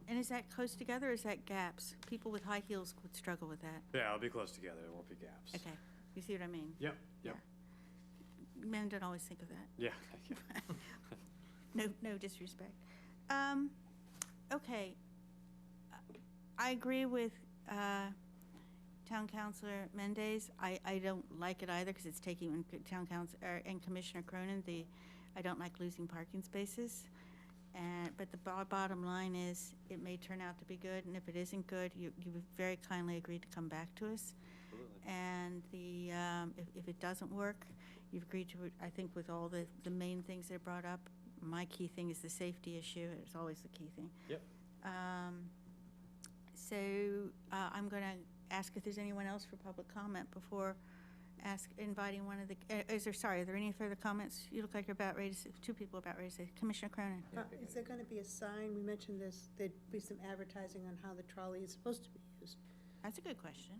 And is that close together or is that gaps? People with high heels would struggle with that. Yeah, it'll be close together, there won't be gaps. Okay, you see what I mean? Yep, yep, Men don't always think of that. yeah. No disrespect. Okay. I agree with Town Councilor Mendez. I don't like it either because it's taking Town Council and Commissioner Cronin. I don't like losing parking spaces. But the bottom line is, it may turn out to be good, and if it isn't good, you very kindly agreed to come back to us. Absolutely. And if it doesn't work, you've agreed to, I think, with all the main things that are brought up. My key thing is the safety issue. It's always the key thing. Yep. So I'm going to ask if there's anyone else for public comment before inviting one of the, are there any further comments? You look like you're about ready to say, two people are about ready to say. Commissioner Cronin. Is there going to be a sign? We mentioned there'd be some advertising on how the trolley is supposed to be used. That's a good question.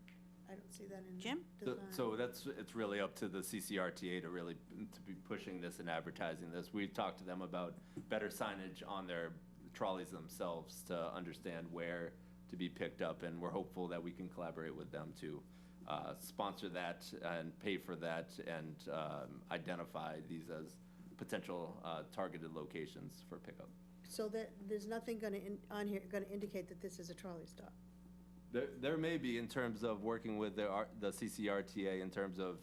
I don't see that in Jim? the design. So it's really up to the CCRTA to be pushing this and advertising this. We've talked to them about better signage on their trolleys themselves to understand where to be picked up, and we're hopeful that we can collaborate with them to sponsor that and pay for that and identify these as potential targeted locations for pickup. So that there's nothing on here going to indicate that this is a trolley stop? There may be, in terms of working with the CCRTA, in terms of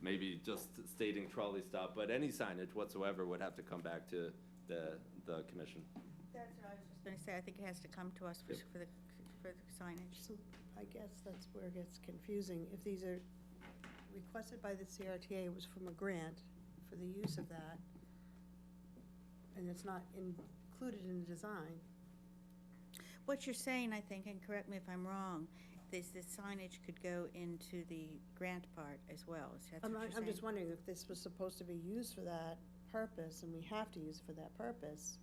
maybe just stating trolley stop, but any signage whatsoever would have to come back to the commission. That's what I was just going to say. I think it has to come to us for the signage. So I guess that's where it gets confusing. If these are requested by the CRTA, it was from a grant for the use of that, and it's not included in the design. What you're saying, I think, and correct me if I'm wrong, is the signage could go into the grant part as well. Is that what you're saying? I'm just wondering if this was supposed to be used for that purpose, and we have to use it for that purpose,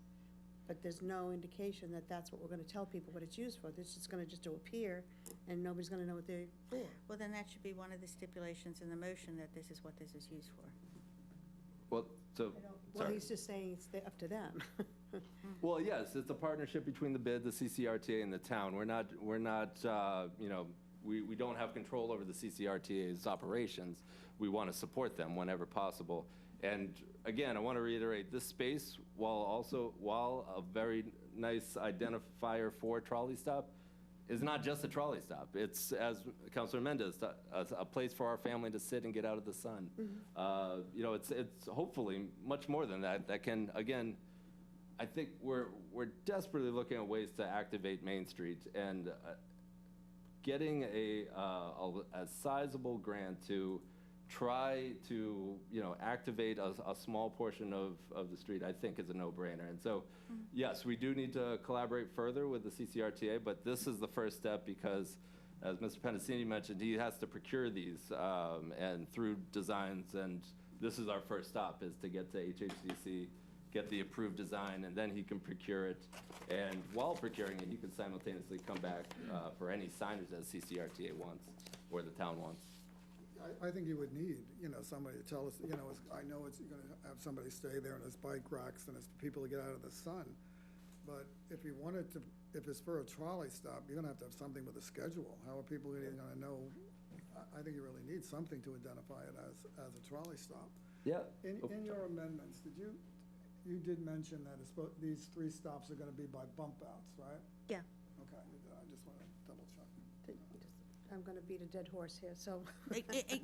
but there's no indication that that's what we're going to tell people what it's used for. This is going to just appear, and nobody's going to know what they're for. Well, then that should be one of the stipulations in the motion, that this is what this is used for. Well, so, Well, sorry. he's just saying it's up to them. Well, yes, it's a partnership between the bid, the CCRTA, and the town. We're not, we don't have control over the CCRTA's operations. We want to support them whenever possible. And again, I want to reiterate, this space, while a very nice identifier for trolley stop, is not just a trolley stop. It's, as Councilor Mendez, a place for our family to sit and get out of the sun. You know, it's hopefully much more than that. That can, again, I think we're desperately looking at ways to activate Main Street, and getting a sizable grant to try to, you know, activate a small portion of the street, I think is a no-brainer. And so, yes, we do need to collaborate further with the CCRTA, but this is the first step because, as Mr. Penasini mentioned, he has to procure these and through designs, and this is our first stop, is to get to HHCC, get the approved design, and then he can procure it. And while procuring it, he can simultaneously come back for any signage that CCRTA wants or the town wants. I think you would need, you know, somebody to tell us, you know, I know it's, you're gonna have somebody stay there and there's bike racks and it's for people to get out of the sun. But if you wanted to, if it's for a trolley stop, you're gonna have to have something with a schedule. How are people gonna know? I think you really need something to identify it as a trolley stop. Yeah. In your amendments, you did mention that these 3 stops are gonna be by bump outs, right? Yeah. Okay, I just wanna double check. I'm going to beat a dead horse here, so.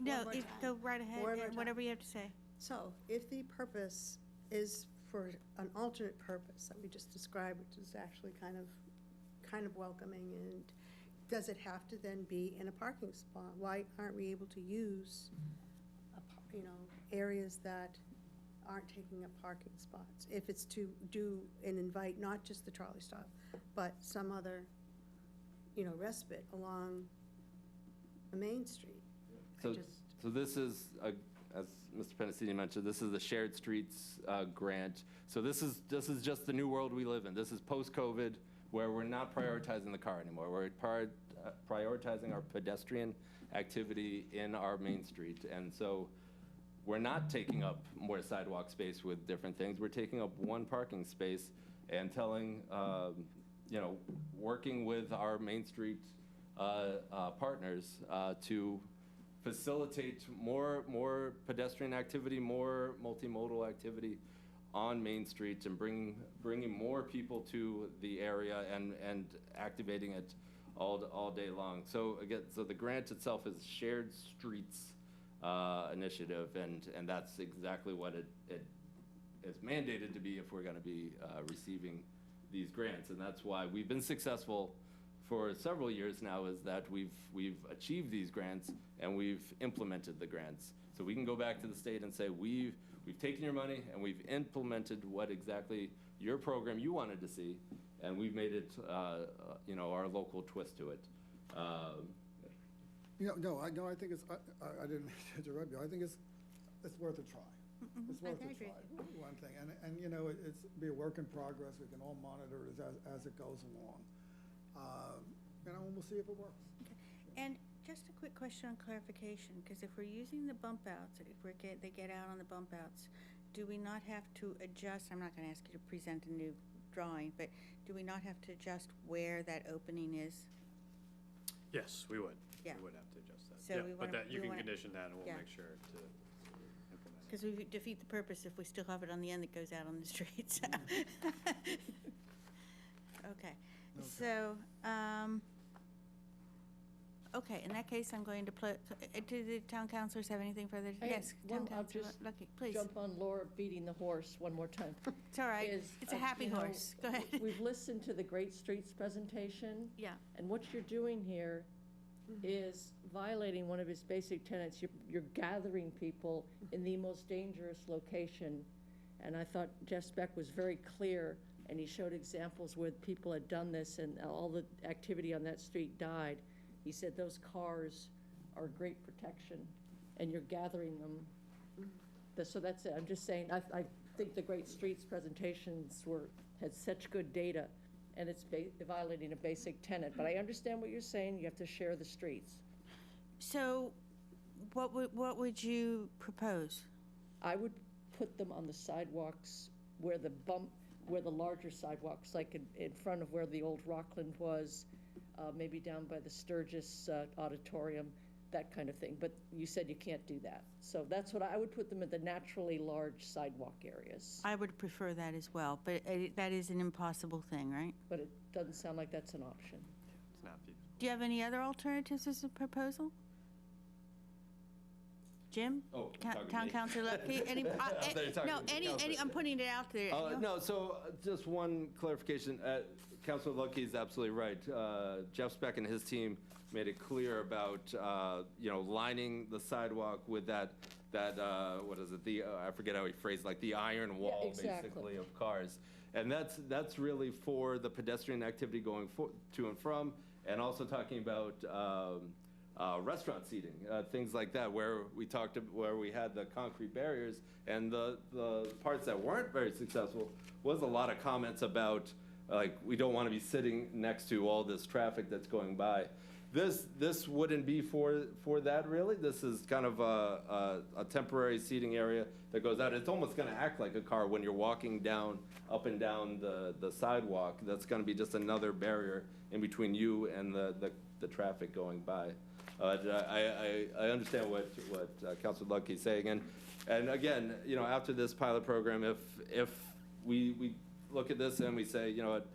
No, One more time. go right ahead, One more and time. whatever you have to say. So if the purpose is for an alternate purpose that we just described, which is actually kind of welcoming, and does it have to then be in a parking spot? Why aren't we able to use, areas that aren't taking up parking spots? If it's to do and invite not just the trolley stop, but some other, respite along the Main Street. So this is, as Mr. Penasini mentioned, this is the Shared Streets grant. So this is just the new world we live in. This is post-COVID, where we're not prioritizing the car anymore. We're prioritizing our pedestrian activity in our Main Street. And so we're not taking up more sidewalk space with different things. We're taking up one parking space and telling, working with our Main Street partners to facilitate more pedestrian activity, more multimodal activity on Main Street, and bringing more people to the area and activating it all day long. So again, the grant itself is Shared Streets initiative, and that's exactly what it is mandated to be if we're going to be receiving these grants. And that's why we've been successful for several years now, is that we've achieved these grants and we've implemented the grants. So we can go back to the state and say, we've taken your money and we've implemented what exactly your program you wanted to see, and we've made it, our local twist to it. I think it's, I didn't interrupt you. I think it's worth a try. It's worth I a agree. try, one thing. And it's be a work in progress. We can all monitor it as it goes along. And we'll see if it works. Okay. And just a quick question on clarification, because if we're using the bump outs, if they get out on the bump outs, do we not have to adjust? I'm not going to ask you to present a new drawing, but do we not have to adjust where that opening is? Yes, we would. Yeah. We would have to adjust that. So Yeah, we but wanna- that, you we can wanna- condition that, and we'll Yeah. make sure to implement it. Because we defeat the purpose if we still have it on the end that goes out on the streets. Okay, so, okay, in that case, I'm going to put, do the town councilors have anything further? Yes, town I'll councilor, just Lucky, please. jump on Laura beating the horse one more time. It's all right, Is, it's a happy horse, go ahead. We've listened to the Great Streets presentation. Yeah. And what you're doing here is violating one of its basic tenets. You're gathering people in the most dangerous location. And I thought Jeff Speck was very clear, and he showed examples where people had done this and all the activity on that street died. He said those cars are great protection, and you're gathering them. So that's it. I'm just saying, I think the Great Streets presentations had such good data, and it's violating a basic tenet. But I understand what you're saying. You have to share the streets. So, what would you propose? I would put them on the sidewalks where the larger sidewalks, like in front of where the old Rockland was, maybe down by the Sturgis Auditorium, that kind of thing. But you said you can't do that. So that's what I would put them in, the naturally large sidewalk areas. I would prefer that as well, but that is an impossible thing, right? But it doesn't sound like that's an option. It's not feasible. Do you have any other alternatives as a proposal? Jim? Oh, Town talking to me. Councilor Lupke? Any, thought you were talking no, to the any, councilor. I'm putting it out there. No, so just one clarification. Councilor Lucky is absolutely right. Jeff Speck and his team made it clear about, lining the sidewalk with that, what is it? I forget how he phrased, like the iron wall, exactly. basically, of cars. And that's really for the pedestrian activity going to and from, and also talking about restaurant seating, things like that, where we had the concrete barriers, and the parts that weren't very successful was a lot of comments about, like, we don't want to be sitting next to all this traffic that's going by. This wouldn't be for that, really. This is kind of a temporary seating area that goes out. It's almost going to act like a car when you're walking up and down the sidewalk. That's going to be just another barrier in between you and the traffic going by. I understand what Councilor Lucky is saying, and again, after this pilot program, if we look at this and we say, you know what,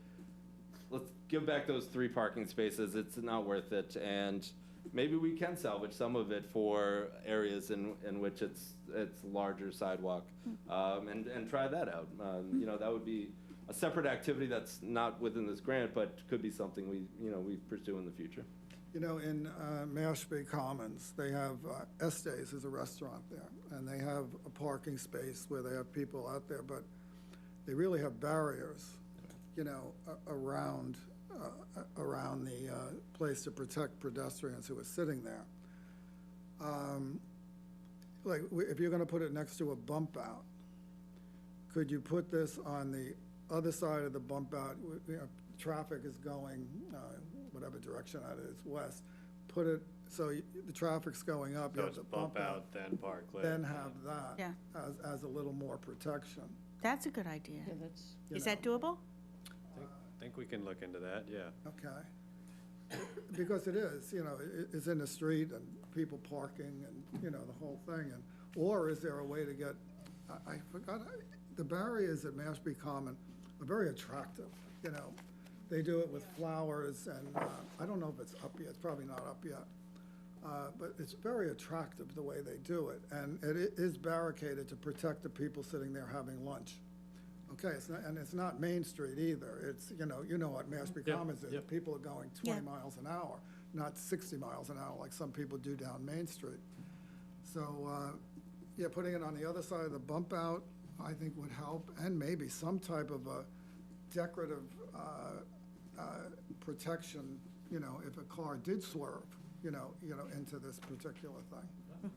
let's give back those 3 parking spaces, it's not worth it, and maybe we can salvage some of it for areas in which it's larger sidewalk, and try that out. That would be a separate activity that's not within this grant, but could be something we pursue in the future. In Mashpee Commons, they have Estes is a restaurant there, and they have a parking space where they have people out there, but they really have barriers, around the place to protect pedestrians who are sitting there. If you're going to put it next to a bump out, could you put this on the other side of the bump out? Traffic is going whatever direction that is, west. Put it so the traffic's going up. So You have it's the bump out, then parklet. Then have that Yeah. as a little more protection. That's a good idea. Yeah, that's, Is that doable? I think we can look into that, yeah. Okay. Because it is, it's in the street and people parking and, the whole thing. Or is there a way to get, I forgot, the barriers at Mashpee Common are very attractive, They do it with flowers, and I don't know if it's up yet. It's probably not up yet. But it's very attractive the way they do it. And it is barricaded to protect the people sitting there having lunch. Okay, it's not Main Street either. It's, you know what Mashpee Yep, Commons is. yep. People are going 20 miles an hour, not 60 miles an hour like some people do down Main Street. So, putting it on the other side of the bump out, I think would help, and maybe some type of a decorative protection, if a car did swerve, into this particular thing.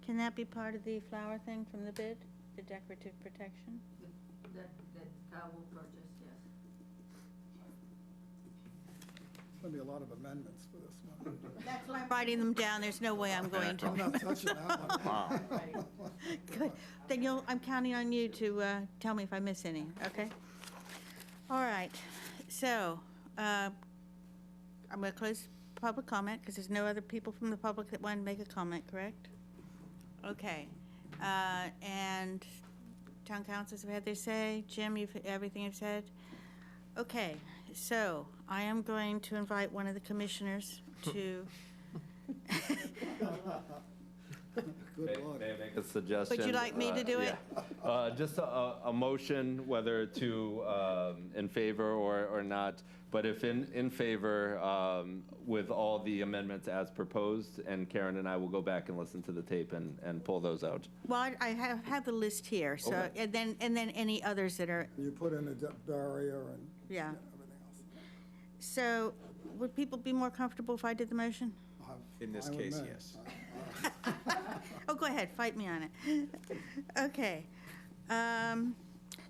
Can that be part of the flower thing from the bid, the decorative protection? That Kyle will purchase, yes. There'll be a lot of amendments for this one. That's why I'm writing them down. There's no way I'm going to. I'm not touching that one. Good. Then I'm counting on you to tell me if I miss any, okay? All right. So, I'm going to close public comment because there's no other people from the public that want to make a comment, correct? Okay. And town councils have had their say. Jim, everything you've said? Okay. So, I am going to invite one of the commissioners to... Good luck. May I make a suggestion? Would you like me to do it? Yeah. Just a motion, whether to in favor or not, but if in favor, with all the amendments as proposed, and Karen and I will go back and listen to the tape and pull those out. Well, I have the list here, so, Okay. and then any others that are, You put in a barrier and yeah. everything else. So, would people be more comfortable if I did the motion? In this Fine with case, me. yes. Oh, go ahead, fight me on it. Okay.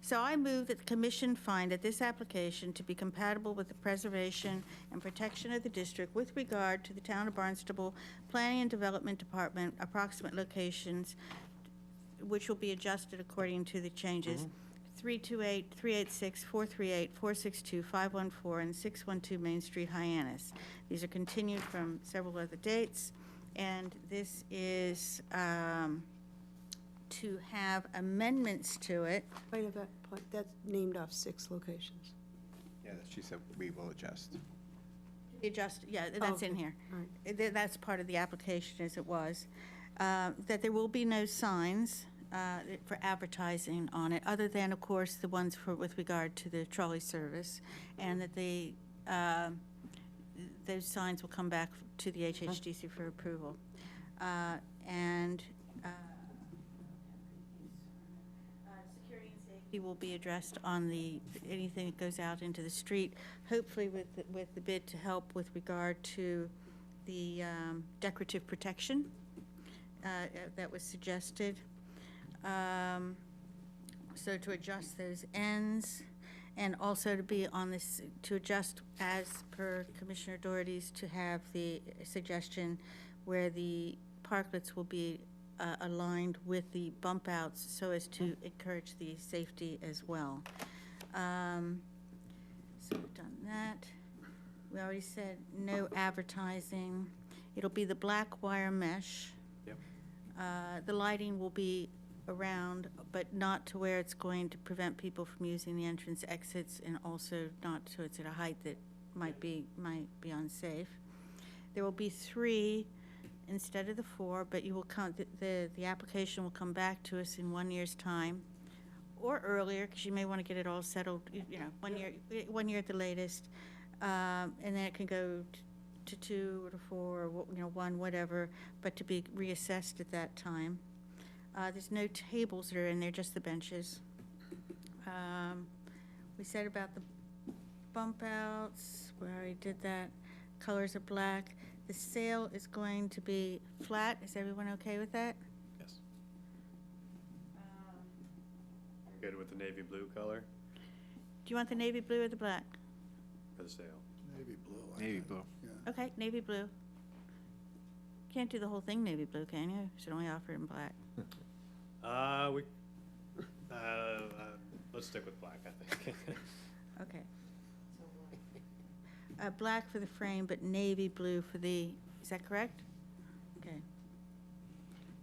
So I move that the commission find that this application to be compatible with the preservation and protection of the district with regard to the town of Barnstable Planning and Development Department approximate locations, which will be adjusted according to the changes. 328, 386, 438, 462, 514, and 612 Main Street, Hyannis. These are continued from several other dates, and this is to have amendments to it. Right at that point, that's named off 6 locations. Yeah, she said we will adjust. Adjust, yeah, that's in okay. here. All right. That's part of the application as it was. That there will be no signs for advertising on it, other than, of course, the ones with regard to the trolley service, and that those signs will come back to the HHDC for approval. And security and safety will be addressed on anything that goes out into the street, hopefully with the bid to help with regard to the decorative protection that was suggested. So to adjust those ends, and also to be on this, to adjust as per Commissioner Doherty's, to have the suggestion where the parklets will be aligned with the bump outs so as to encourage the safety as well. So we've done that. We already said no advertising. It'll be the black wire mesh. Yep. The lighting will be around, but not to where it's going to prevent people from using the entrance exits, and also not so it's at a height that might be unsafe. There will be 3 instead of the 4, but you will come, the application will come back to us in 1 year's time, or earlier, because you may want to get it all settled, 1 year at the latest, and then it can go to 2 or to 4, or 1, whatever, but to be reassessed at that time. There's no tables that are in there, just the benches. We said about the bump outs, we already did that. Colors are black. The sail is going to be flat. Is everyone okay with that? Yes. Good with the navy blue color Do you want the navy blue or the black? for the sail. Navy blue. I Navy think. blue. Yeah. Okay, navy blue. Can't do the whole thing navy blue, can you? Should only offer it in black. Let's stick with black, I think. Okay. Black for the frame, but navy blue for the, is that correct? Okay.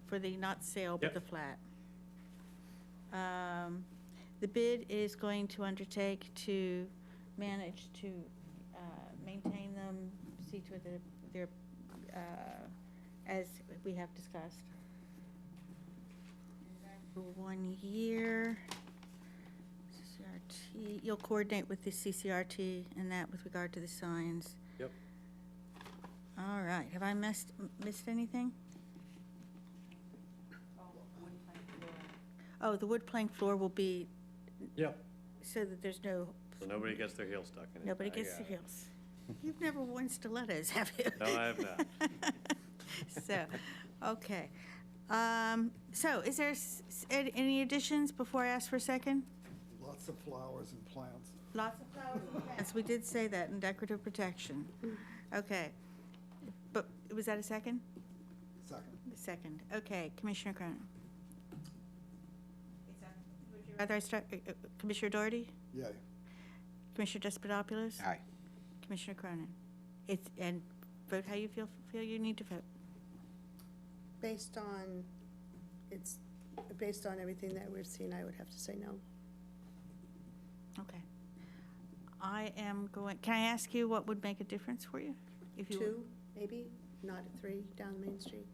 For the, not sail, but Yep. the flat. The bid is going to undertake to manage to maintain them, see to it that they're, as we have discussed. For 1 year. CCRT, you'll coordinate with the CCRT and that with regard to the signs. Yep. All right, have I missed anything? Oh, the wood plank floor will be, Yep. so that there's no, So nobody gets their heel stuck in it. nobody I gets the got it. heels. You've never worn stilettos, have you? No, I have not. So, okay. So is there any additions before I ask for a second? Lots of flowers and plants. Lots of flowers and plants. We did say that in decorative protection. Okay. But was that a second? Second. Second. Okay, Commissioner Cronin. Would you rather I start, Commissioner Doherty? Yay. Commissioner Despotopoulos? Aye. Commissioner Cronin? And vote how you feel you need to vote. Based on everything that we've seen, I would have to say no. Okay. I am going, can I ask you what would make a difference for you? If you 2, maybe, not a 3 down Main Street.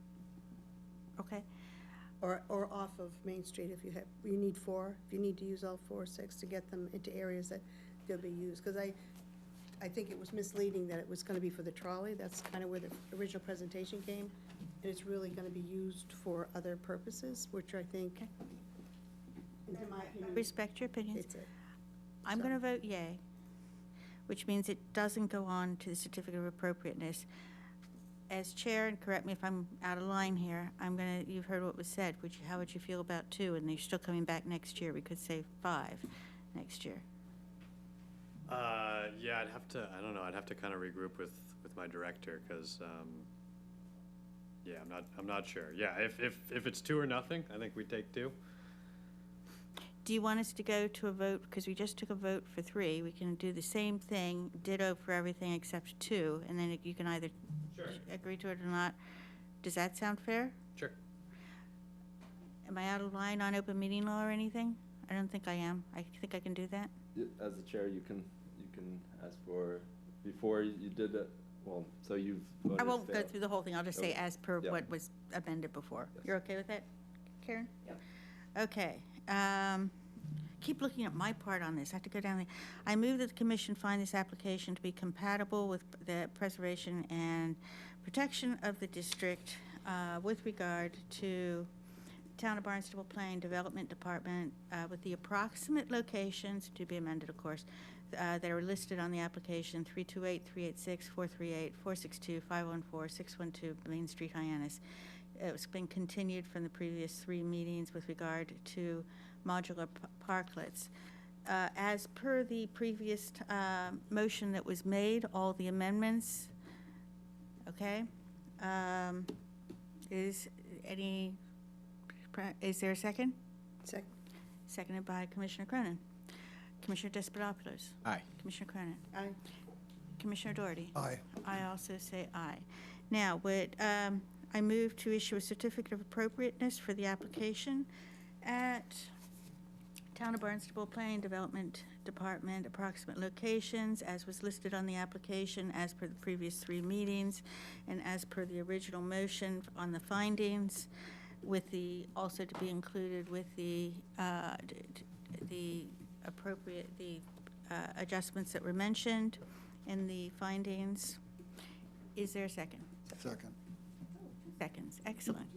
Okay. Or off of Main Street if you need 4, if you need to use all 4 or 6 to get them into areas that they'll be used. Because I think it was misleading that it was going to be for the trolley. That's kind of where the original presentation came. And it's really going to be used for other purposes, which I think, in my opinion, Respect your opinions. it's a, I'm going to vote yay, which means it doesn't go on to the certificate of appropriateness. As chair, and correct me if I'm out of line here, you've heard what was said. How would you feel about 2? And they're still coming back next year. We could say 5 next year. Yeah, I don't know, I'd have to kind of regroup with my director, because, yeah, I'm not sure. Yeah, if it's 2 or nothing, I think we take 2. Do you want us to go to a vote? Because we just took a vote for 3. We can do the same thing, ditto for everything except 2, and then you can either Sure. agree to it or not. Does that sound fair? Sure. Am I out of line on open meeting law or anything? I don't think I am. I think I can do that. As the chair, you can ask for, before you did it Well, so you've voted I won't go fail. through the whole thing, I'll just say Okay. as per Yep. what was amended before. Yes. You're okay with that, Karen? Yep. Okay. Keep looking at my part on this, I have to go down the, I move that the commission find this application to be compatible with the preservation and protection of the district with regard to Town of Barnstable Planning Development Department with the approximate locations, to be amended, of course, that are listed on the application, 328, 386, 438, 462, 514, 612 Main Street, Hyannis. It's been continued from the previous 3 meetings with regard to modular parklets. As per the previous motion that was made, all the amendments, okay? Is there a second? Second. Seconded by Commissioner Cronin. Commissioner Despotopoulos. Aye. Commissioner Cronin. Aye. Commissioner Doherty. Aye. I also say aye. Now, I move to issue a certificate of appropriateness for the application at Town of Barnstable Planning Development Department, approximate locations, as was listed on the application, as per the previous 3 meetings, and as per the original motion on the findings, with the, also to be included with the appropriate, adjustments that were mentioned in the findings. Is there a second? Second. Seconds, excellent.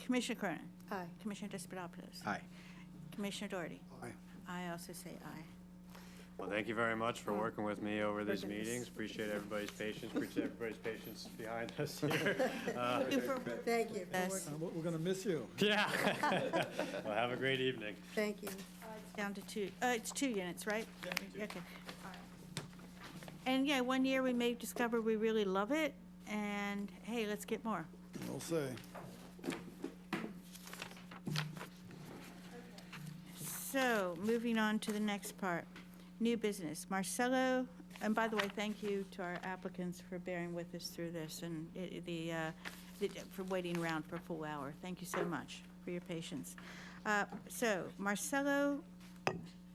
Commissioner Cronin. Aye. Commissioner Despotopoulos. Aye. Commissioner Doherty. Aye. I also say aye. Well, thank you very much for working with me over these meetings. Appreciate everybody's patience, appreciate everybody's patience behind us here. Thank you for Thank you. for Yes. working. We're going to miss you. Yeah. Well, have a great evening. Thank you. It's down to 2, it's 2 units, right? Okay. All right. And yeah, 1 year we may discover we really love it, and hey, let's get more. We'll see. So, moving on to the next part, new business. Marcelo, and by the way, thank you to our applicants for bearing with us through this and for waiting around for a full hour. Thank you so much for your patience. So, Marcelo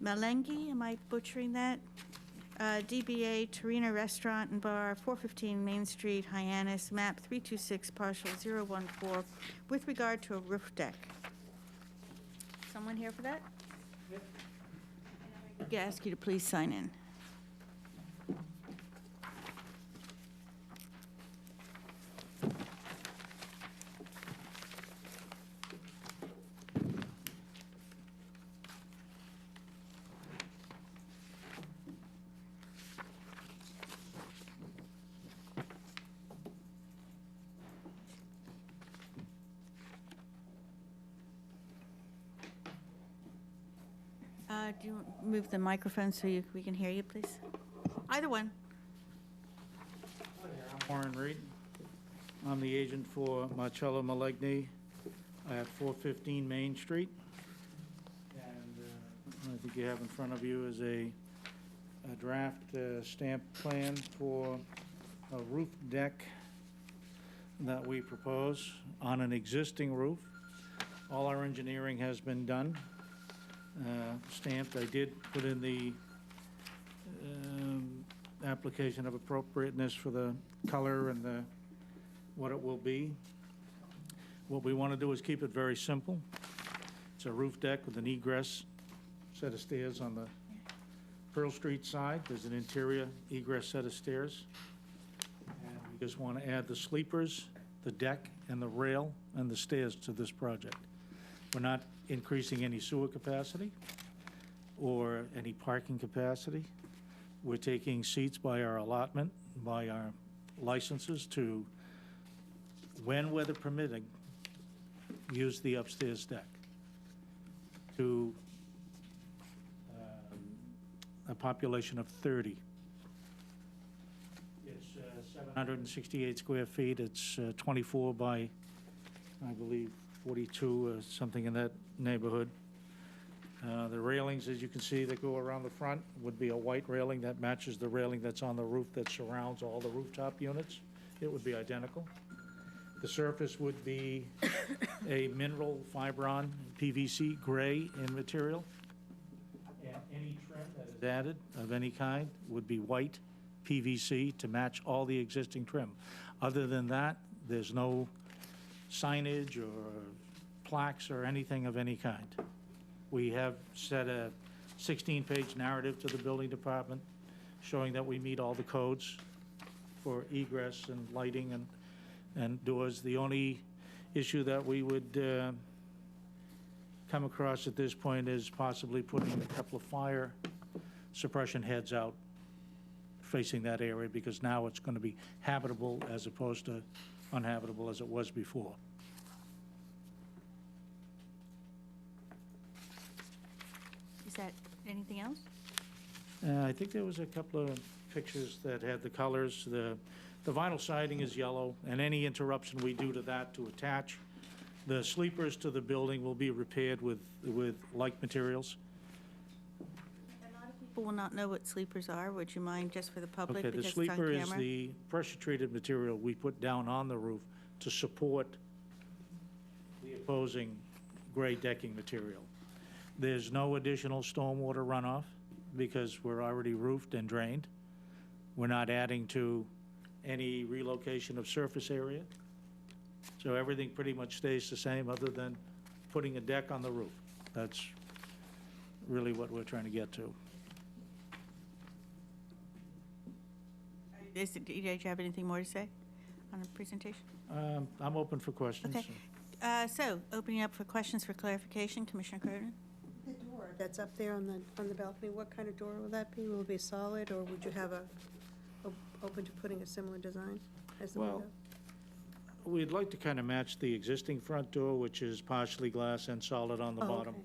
Malenghi, am I butchering that? DBA Torino Restaurant and Bar, 415 Main Street, Hyannis, map 326, parcel 014, with regard to a roof deck. Someone here for that? I'm going to ask you to please sign in. Do you move the microphone so we can hear you, please? Either one. Warren Reed. I'm the agent for Marcello Malegny at 415 Main Street. And I think you have in front of you is a draft stamp plan for a roof deck that we propose on an existing roof. All our engineering has been done, stamped. I did put in the application of appropriateness for the color and what it will be. What we want to do is keep it very simple. It's a roof deck with an egress set of stairs on the Pearl Street side. There's an interior egress set of stairs. And we just want to add the sleepers, the deck, and the rail, and the stairs to this project. We're not increasing any sewer capacity or any parking capacity. We're taking seats by our allotment, by our licenses to, when weather permitting, use the upstairs deck to a population of 30. It's 768 square feet. It's 24 by, I believe, 42 or something in that neighborhood. The railings, as you can see, that go around the front would be a white railing that matches the railing that's on the roof that surrounds all the rooftop units. It would be identical. The surface would be a mineral fibron PVC gray in material. And any trim that is added of any kind would be white PVC to match all the existing trim. Other than that, there's no signage or plaques or anything of any kind. We have set a 16-page narrative to the building department showing that we meet all the codes for egress and lighting and doors. The only issue that we would come across at this point is possibly putting a couple of fire suppression heads out facing that area, because now it's going to be habitable as opposed to uninhabitable as it was before. Is that anything else? I think there was a couple of pictures that had the colors. The vinyl siding is yellow, and any interruption we do to that to attach the sleepers to the building will be repaired with like materials. A lot of people will not know what sleepers are. Would you mind, just for the public, Okay, the because it's on sleeper is camera? the pressure-treated material we put down on the roof to support the opposing gray decking material. There's no additional stormwater runoff because we're already roofed and drained. We're not adding to any relocation of surface area. So everything pretty much stays the same other than putting a deck on the roof. That's really what we're trying to get to. Did you have anything more to say on the presentation? I'm open for questions. Okay. So, opening up for questions for clarification, Commissioner Cronin? The door that's up there on the balcony, what kind of door will that be? Will it be solid, or would you have open to putting a similar design as the Well, window? We'd like to kind of match the existing front door, which is partially glass and solid on the Oh, bottom.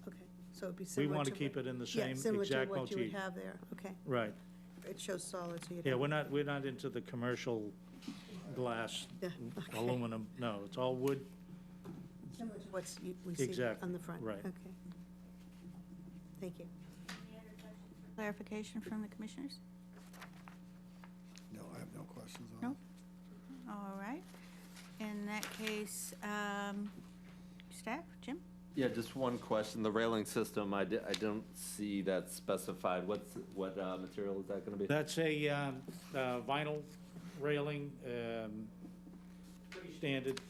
okay. So it'd be We similar to... want to keep it in the Yeah, same similar to exact what you would motif. have there, okay. Right. It shows solid, so you'd Yeah, have... we're not into the commercial glass, Yeah, okay. aluminum. No, it's all wood. Similar to what we see Exactly, on the front. right. Okay. Thank you. Clarification from the commissioners? No, I have no questions on No? it. All right. In that case, staff, Jim? Yeah, just one question. The railing system, I don't see that specified. What material is that going to be? That's a vinyl railing, pretty standard,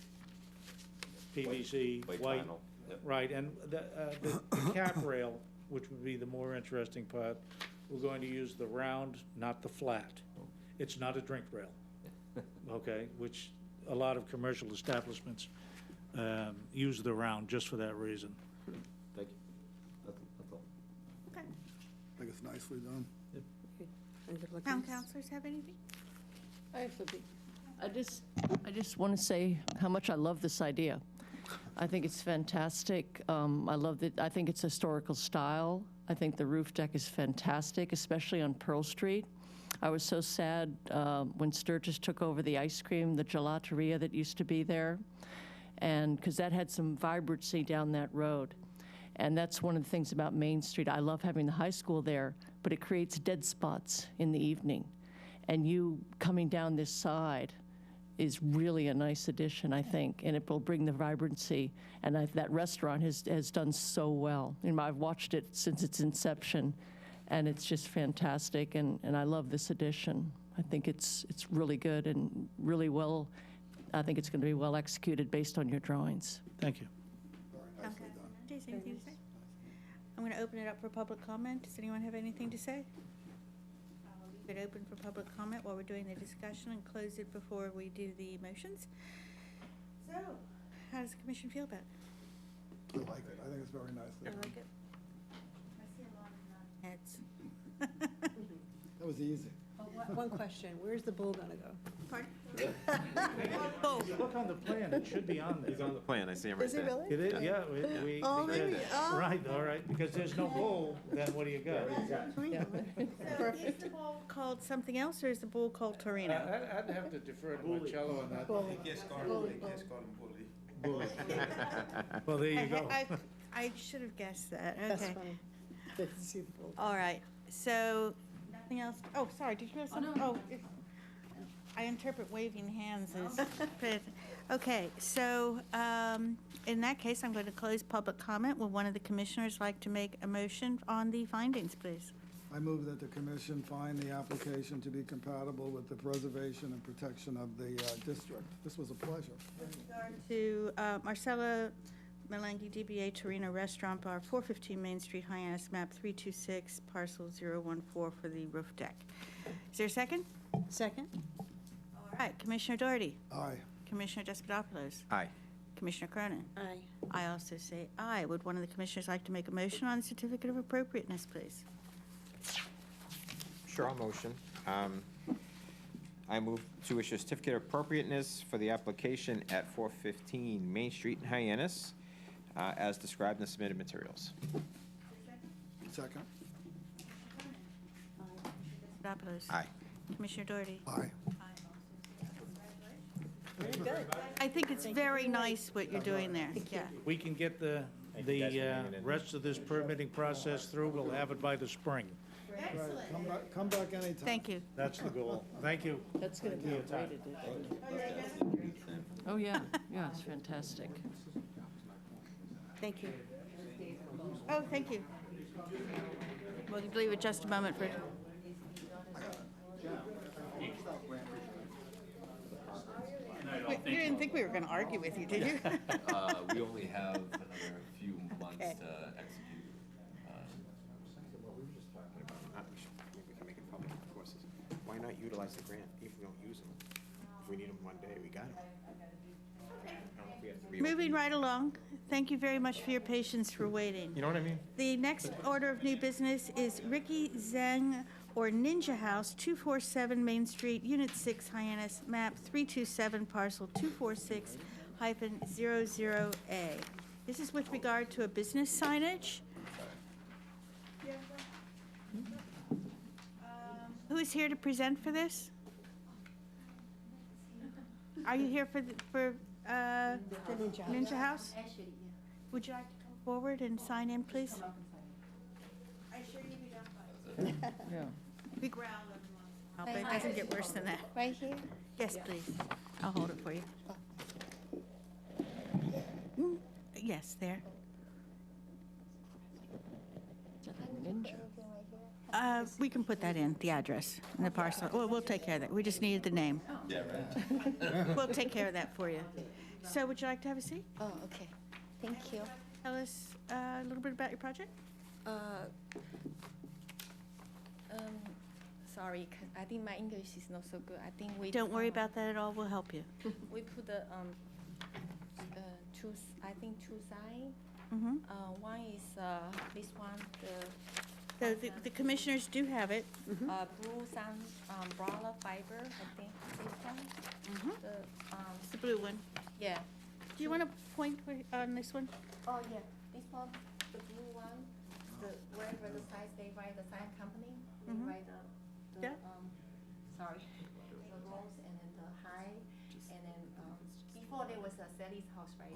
PVC, white. vinyl. Yep. Right, and the cap rail, which would be the more interesting part, we're going to use the round, not the flat. It's not a drink rail, okay, which a lot of commercial establishments use the round just for that reason. Thank you. That's all. Okay. I think it's nicely done. And good looking. Town councilors have anything? I have something. I just want to say how much I love this idea. I think it's fantastic. I love that. I think it's historical style. I think the roof deck is fantastic, especially on Pearl Street. I was so sad when Sturgis took over the ice cream, the gelateria that used to be there, and because that had some vibrancy down that road. And that's one of the things about Main Street. I love having the high school there, but it creates dead spots in the evening. And you coming down this side is really a nice addition, I think, and it will bring the vibrancy. And that restaurant has done so well. I've watched it since its inception, and it's just fantastic, and I love this addition. I think it's really good and really well, I think it's going to be well executed based on your drawings. Thank you. Very nicely done. Mendes, anything to say? I'm going to open it up for public comment. Does anyone have anything to say? I'll leave it open for public comment while we're doing the discussion and close it before we do the motions. So, how does the commission feel about it? I like it. I think it's very nicely I done. like it. I see a lot of heads. That was easy. One question, where's the bull gonna go? Pardon? If you look on the plan, it should be on there. He's on the plan, I see him right Is he there. really? It is, yeah, we. Oh, maybe, oh. Right, all right, because there's no bull, then what do you got? So is the bull called something else, or is the bull called Torino? I'd have to defer to Marcello on that. Bully. Well, there you go. I should have guessed that, That's okay. funny. Didn't see the bull. All right, so, nothing else, oh, sorry, did you have something? Oh, I interpret waving hands as, okay, so, in that case, I'm going to close public comment. Would one of the commissioners like to make a motion on the findings, please? I I move that the commission find the application to be compatible with the preservation and protection of the district. This was a pleasure. To Marcella Melengi, DBA Torino Restaurant Bar, 415 Main Street, Hyannis, map 326, parcel 014 for the roof deck. Is there a second? Second? All right, Commissioner Doherty. Aye. Commissioner Despotopoulos. Aye. Commissioner Cronin. Aye. I also say aye. Would one of the commissioners like to make a motion on the certificate of appropriateness, please? Sure, I'll motion. I move to issue a certificate of appropriateness for the application at 415 Main Street in Hyannis, as described in the submitted materials. Second? Despotopoulos. Aye. Commissioner Doherty. Aye. Very good. I think it's very nice what you're doing there. Yeah. We can get the rest of this permitting process through, we'll have it by the spring. Excellent. Come back anytime. Thank you. That's the goal. Thank you. That's going to be a great addition. Oh, yeah, yeah, it's fantastic. Thank you. Oh, thank you. We'll leave it just a moment for. You didn't think we were going to argue with you, did you? We only have another few months Okay. to execute. What we were just talking about, maybe we can make it public courses. Why not utilize the grant if we don't use them? If we need them one day, we got them. Moving right along. Thank you very much for your patience for waiting. You know what I mean? The next order of new business is Ricky Zhang or Ninja House, 247 Main Street, Unit 6, Hyannis, map 327, parcel 246-00A. This is with regard to a business signage. Who is here to present for this? Are you here for Ninja House? Actually, yeah. Would you like to come forward and sign in, please? I assure you we don't bite. Yeah. We growl every once in a while, but it doesn't get worse than that. Right here? Yes, please. I'll hold it for you. Mm, yes, there. Ninja. We can put that in, the address and the parcel. Well, we'll take care of that. We just needed the name. Yeah, right. We'll take care of that for you. So would you like to have a seat? Oh, okay. Thank you. Tell us a little bit about your project? Sorry, I think my English is not so good. I think we. Don't worry about that at all. We'll help you. We put the, two, I think two signs. Mhm. One is, this one, The commissioners do have it. blue sun, umbrella fiber, I think, this one. Mhm. The, It's the blue one. yeah. Do you want to point on this one? Oh, yeah, this one, the blue one, wherever the sign, they write the sign company, they Mhm. write the, Yeah. sorry, the rows and then the high, and then, before there was a Sally's house, right?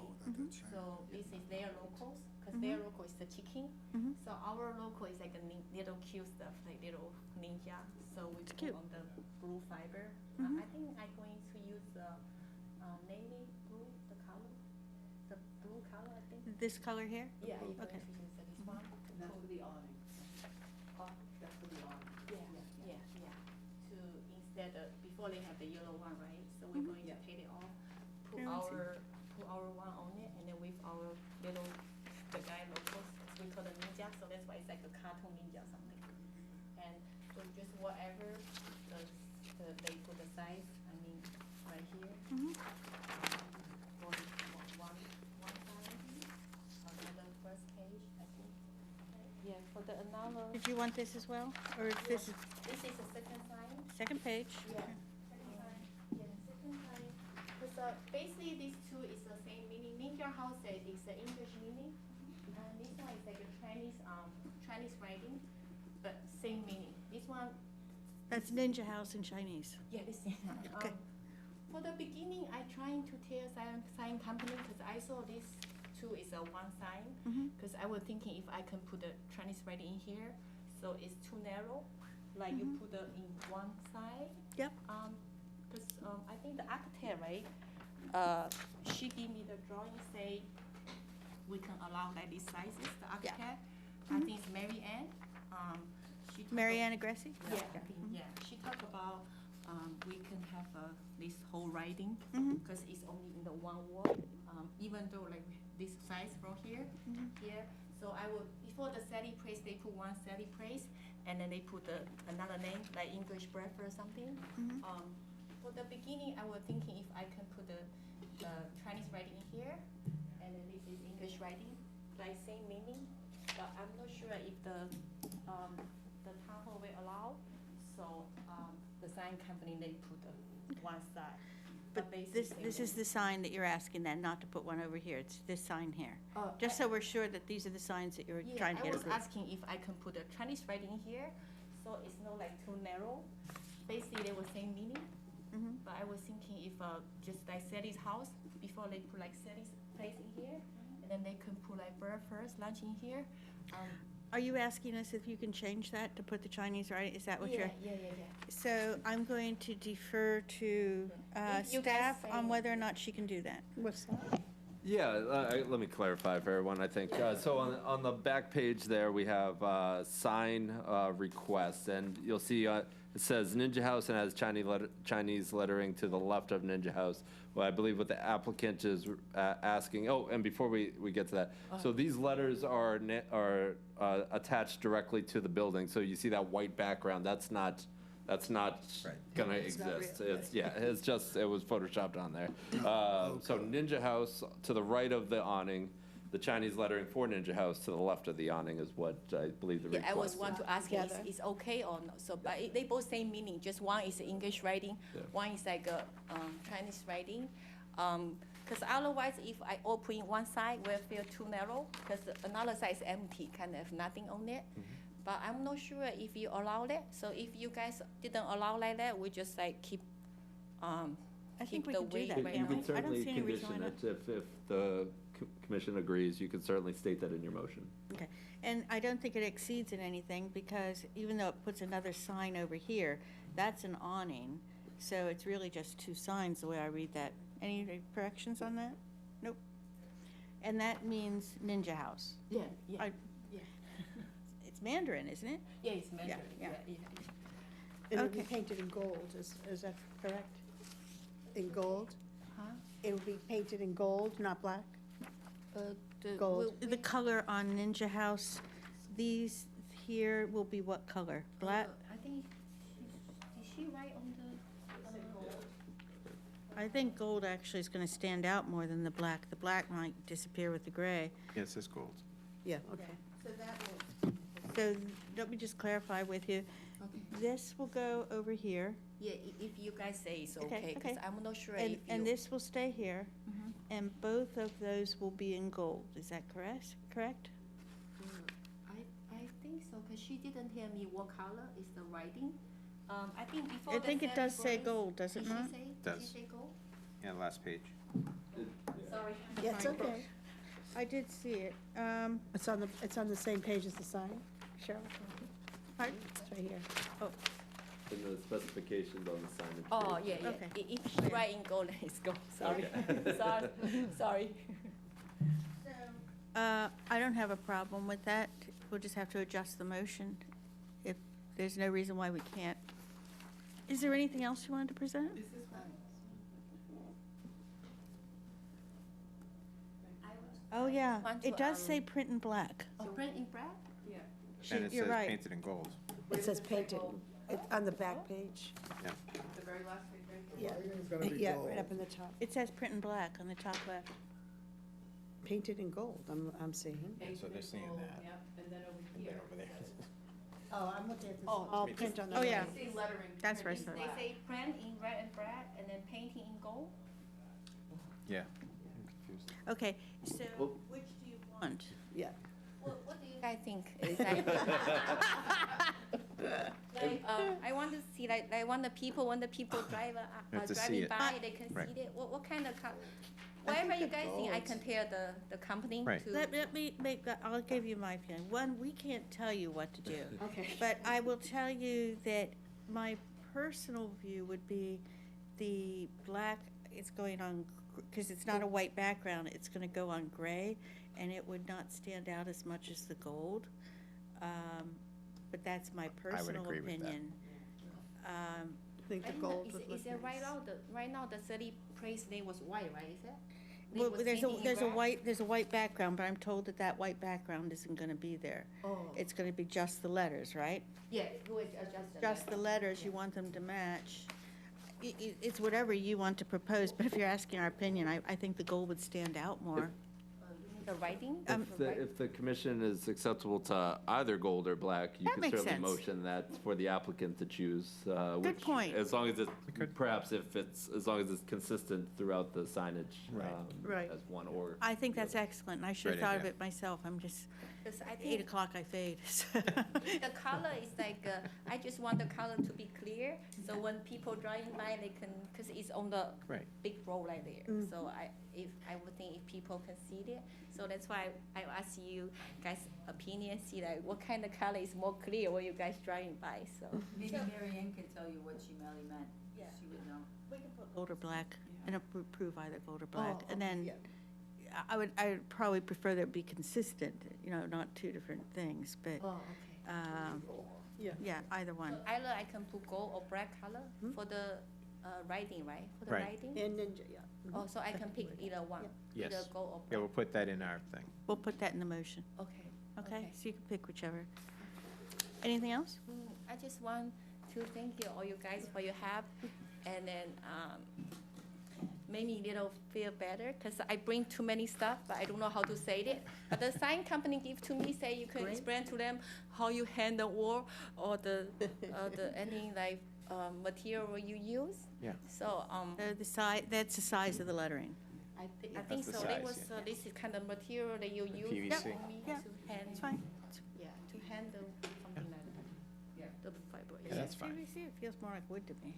So this is their locals, because their local is the chicken. Mhm. So our local is like a little cute stuff, like little ninja, so we put cute. on the blue fiber. Mhm. I think I'm going to use the, navy blue, the color, the blue color, I think. This color here? Yeah, you're going Okay. to use this one. And that's for the awning. Oh, That's for the awning. yeah. To, instead of, before they have the yellow one, right? So we're going to take it off, put Yeah, let's see. our one on it, and then with our little, the guy locals, we call the ninja, so that's why it's like a cartoon ninja or something. And so just whatever they put the size, I mean, right here. Mhm. For one side, on the first page, I think. Yeah, for the another, Did you want this as well? Or is this is this is the second sign. second page? Yeah. Second sign, yeah, second sign. Because basically these two is the same meaning. Ninja house is the English meaning, and this one is like a Chinese writing, but same meaning. This one, That's Ninja House in Chinese. yeah, this is. Okay. For the beginning, I trying to tell sign company because I saw this two is a one sign. Mhm. Because I was thinking if I can put the Chinese writing in here, so it's too narrow. Like you put it in one side. Yep. Because I think the architect, right? She gave me the drawing, say we can allow like these sizes. The architect, I think it's Mary Ann. She talk Mariana Gressi? Yeah, yeah. She talked about we can have this whole writing Mhm. because it's only in the one wall. Even though like this size from here, here. So I would before the Sally Place they put one Sally Place and then they put another name like English breakfast or something. For the beginning, I was thinking if I can put the Chinese writing here and then this is English writing, like same meaning. But I'm not sure if the town hall will allow. So the sign company they put one side. But this is the sign that you're asking then, not to put one over here. It's this sign here. Just so we're sure that these are the signs that you're trying to get I was approved. asking if I can put a Chinese writing here, so it's not like too narrow. Basically, they were same meaning. But I was thinking if just like Sally's house, before they put like Sally's place in here, and then they can put like breakfast, lunch in here. Are you asking us if you can change that to put the Chinese right? Is that what you're? Yeah. So I'm going to defer to If you guys staff on say- whether or not she can do that. What's that? Yeah, let me clarify for everyone, I think. So on the back page there, we have sign requests, and you'll see it says Ninja House and has Chinese lettering to the left of Ninja House. Well, I believe what the applicant is asking, and before we get to that, so these letters are attached directly to the building, so you see that white background, that's not gonna exist. It was photoshopped on there. So Ninja House to the right of the awning, the Chinese lettering for Ninja House to the left of the awning is what I believe the Yeah, request I was is. want to ask you, Together. is okay or not? So, but they both same meaning, just one is English writing, one is like a Chinese writing. Because otherwise, if I open one side, will feel too narrow, because another side is empty, kind of nothing on it. But I'm not sure if you allow that. So if you guys didn't allow like that, we just like keep, I think keep we the can do weight that. right You now. can I don't certainly see any reason why condition not. it if the commission agrees, you can certainly state that in your motion. Okay, and I don't think it exceeds in anything, because even though it puts another sign over here, that's an awning, so it's really just two signs, the way I read that. Any corrections on that? Nope. And that means Ninja House. Yeah. It's Mandarin, isn't it? Yeah, it's Mandarin, yeah. And it'll be Okay. painted in gold, is that correct? In gold? Huh? It will be painted in gold, not black? The- Gold. The color on Ninja House, these here will be what color? Black? I think, did she write on the? I think gold actually is gonna stand out more than the black. The black might disappear with the gray. Yeah, it says gold. Yeah, okay. So that will, So let me just clarify with you. This will go over here, yeah, if you guys say it's Okay, okay, because okay. I'm not sure if and, you. and this will stay here, and both of those will be in gold. Is that correct? I think so, because she didn't tell me what color is the writing. I think before. I the think it does say Saturday gold, does it Did not? she say, did Does. she say gold? Yeah, last page. Sorry. Yeah, it's okay. I did see it. It's on the same page as the sign, Cheryl? Pardon? It's right here. And the specifications on the signage. Oh, page. yeah. Okay. If she write in gold, then it's gold, sorry. Sorry. I don't have a problem with that. We'll just have to adjust the motion if there's no reason why we can't. Is there anything else you wanted to present? Oh, yeah. want It to, does say print in black. Oh, print in black? Yeah. And it You're says right. painted in gold. It says painted, it's on the back page. Yeah. The very last page, right? Yeah, Everything's gonna be yeah, gold. right up in the top. It says print in black on the top left. Painted in gold, I'm seeing. So they're seeing that. Yep, and then over And here. then over there. Oh, I'm looking at this Oh, small print on the. Oh, yeah. They say lettering. That's print right, in sorry. They black. say print in red and black, and then painting in gold? Yeah. I'm confused. Okay, so which do you want? Yeah. What do you guys think? Is that- Like, I want to see, like, when the people drive, You have to see driving it. by, they can Right. see it. What kind of, whatever you guys think, I can tell the company Right. to. Let me make, I'll give you my feeling. One, we can't tell you what to do. Okay. But I will tell you that my personal view would be the black is going on, because it's not a white background, it's gonna go on gray, and it would not stand out as much as the gold. but that's my personal agree with that. opinion. I think the I don't know, gold is would it- look is it right nice. now, right now, the city place name was white, right, is it? They Well, was there's a, painting in there's a red? white, there's a white background, but I'm told that that white background isn't gonna be there. Oh, It's gonna be just the letters, right? yeah, you would adjust the. Just the letters, you want them to match. It's whatever you want to propose, but if you're asking our opinion, I think the gold would stand out more. The writing? If the commission is acceptable to either gold or black, you That can makes certainly sense. motion that for the applicant to choose. Good point. As long as it's, perhaps if it's, as long as it's consistent throughout the signage. Right. As one or. I think that's excellent, and I should have Great thought of idea. it myself. I'm just, 'Cause I 8 think o'clock I fade. the color is like, I just want the color to be clear, so when people driving by, they can, because it's on the Right. big road right there. So I would think if people can see it, so that's why I ask you guys' opinion, see like what kind of color is more clear when you guys driving by, so. Maybe Mary Ann can tell you what she really meant. Yeah. She would know. Gold or black, and approve either gold or black. Oh, And then yeah. I would probably prefer that it be consistent, not two different things, but, Oh, okay. Yeah. yeah, either one. Either I can put gold or black color for the writing, right? For the Right. writing? And ninja, yeah. Oh, so I can pick either one, Yes. either gold or Yeah, we'll black? put that in our thing. We'll put that in the motion, Okay. okay? So you can pick whichever. Anything else? I just want to thank you, all you guys, for your help, and then made me little feel better, because I bring too many stuff, but I don't know how to say it. But the sign company give to me, say you can explain to them how you handle war, or the any like material you use. Yeah. So, The size, that's the size of the lettering. I think That's the so. They size, was, yeah. this is kind of material that you use PVC. for me Yeah, to hand. It's fine. Yeah, to handle something like that. Yeah. The fiber. Yeah, that's fine. PVC, it feels more like wood to me.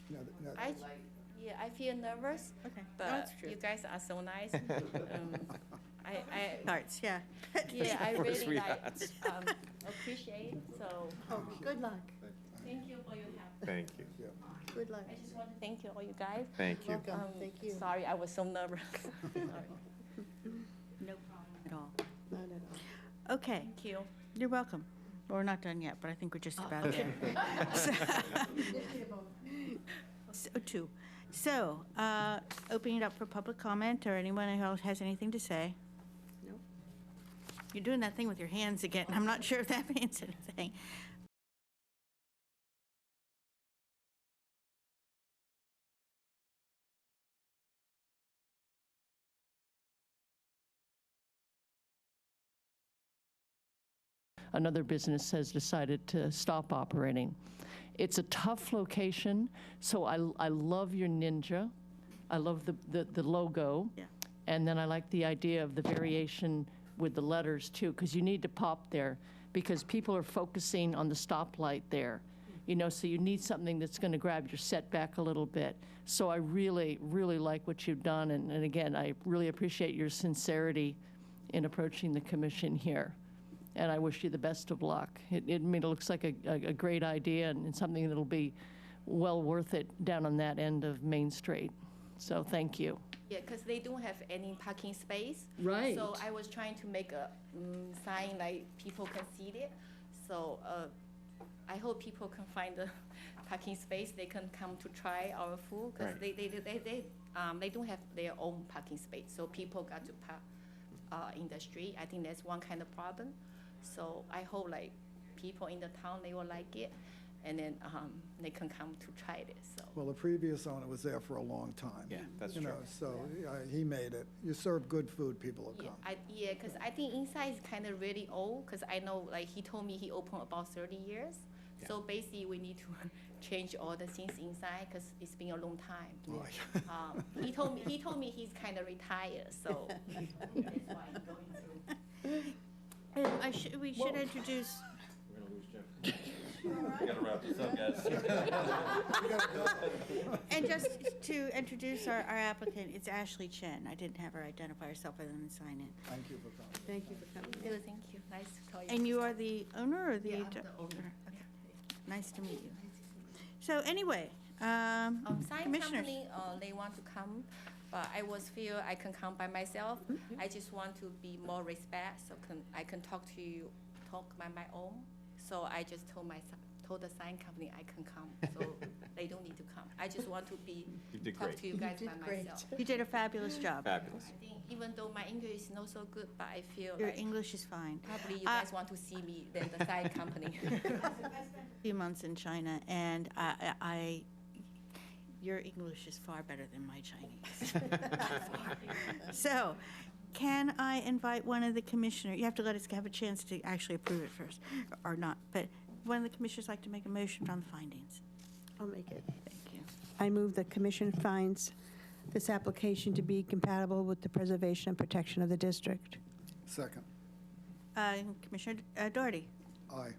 No, no, I feel nervous, Okay, but that's true. you guys are so nice. I Hearts, yeah. yeah, I We're really like sweethearts. appreciate it. So Oh, good luck, thank you for your help. Thank you. good luck. I just want to thank you, all you guys. Thank you. Welcome, thank you. Sorry, I was so nervous. Sorry. No problem at all. Not at all. Okay, Thank you. you're welcome. Well, we're not done yet, but I think we're just about there. Two. So, opening it up for public comment, or anyone who else has anything to say? No. You're doing that thing with your hands again. I'm not sure if that means anything. Another business has decided to stop operating. It's a tough location, so I love your ninja. I love the logo. Yeah. And then I like the idea of the variation with the letters too, because you need to pop there, because people are focusing on the stoplight there. So you need something that's going to grab your setback a little bit. So I really, really like what you've done, and again, I really appreciate your sincerity in approaching the commission here. And I wish you the best of luck. It looks like a great idea and something that'll be well worth it down on that end of Main Street. So thank you. Yeah, because they don't have any parking space. Right. So I was trying to make a sign like people can see it. So I hope people can find the parking space. They can come to try our food, because Right. they don't have their own parking space. So people got to park in the street. I think that's one kind of problem. So I hope like people in the town, they will like it, and then they can come to try it. So. Well, the previous owner was there for a long time. Yeah, that's You true. know, so he made it. You serve good food, people will come. Yeah, because I think inside is kind of really old, because I know, like, he told me he opened about 30 years. Yeah. So basically, we need to change all the things inside, because it's been a long time. Oh, He told me he's kind of retired, so that's why I'm going through. We should introduce, We're gonna lose Jeff. We gotta wrap this up, guys. and just to introduce our applicant, it's Ashley Chen. I didn't have her identify herself other than sign in. Thank you for coming. Thank you for coming. Good, thank you. Nice to talk to you. And you are the owner or the? Yeah, I'm the owner. Okay. Nice to meet you. So anyway, Sign commissioners. company, they want to come, but I was feel I can come by myself. I just want to be more respect, so I can talk to you talk by my own. So I just told the sign company I can come, so they don't need to come. I just want to be You did talk great. to you guys by myself. You did a fabulous job. Fabulous. I think even though my English is not so good, but I feel Your like English is fine. probably you guys want to see me than the sign company. Few months in China, and your English is far better than my Chinese. So, can I invite one of the commissioners, you have to let us have a chance to actually approve it first, or not, but one of the commissioners like to make a motion on the findings? I'll make it. Thank you. I move the commission finds this application to be compatible with the preservation and protection of the district. Second. Commissioner Doherty? Aye.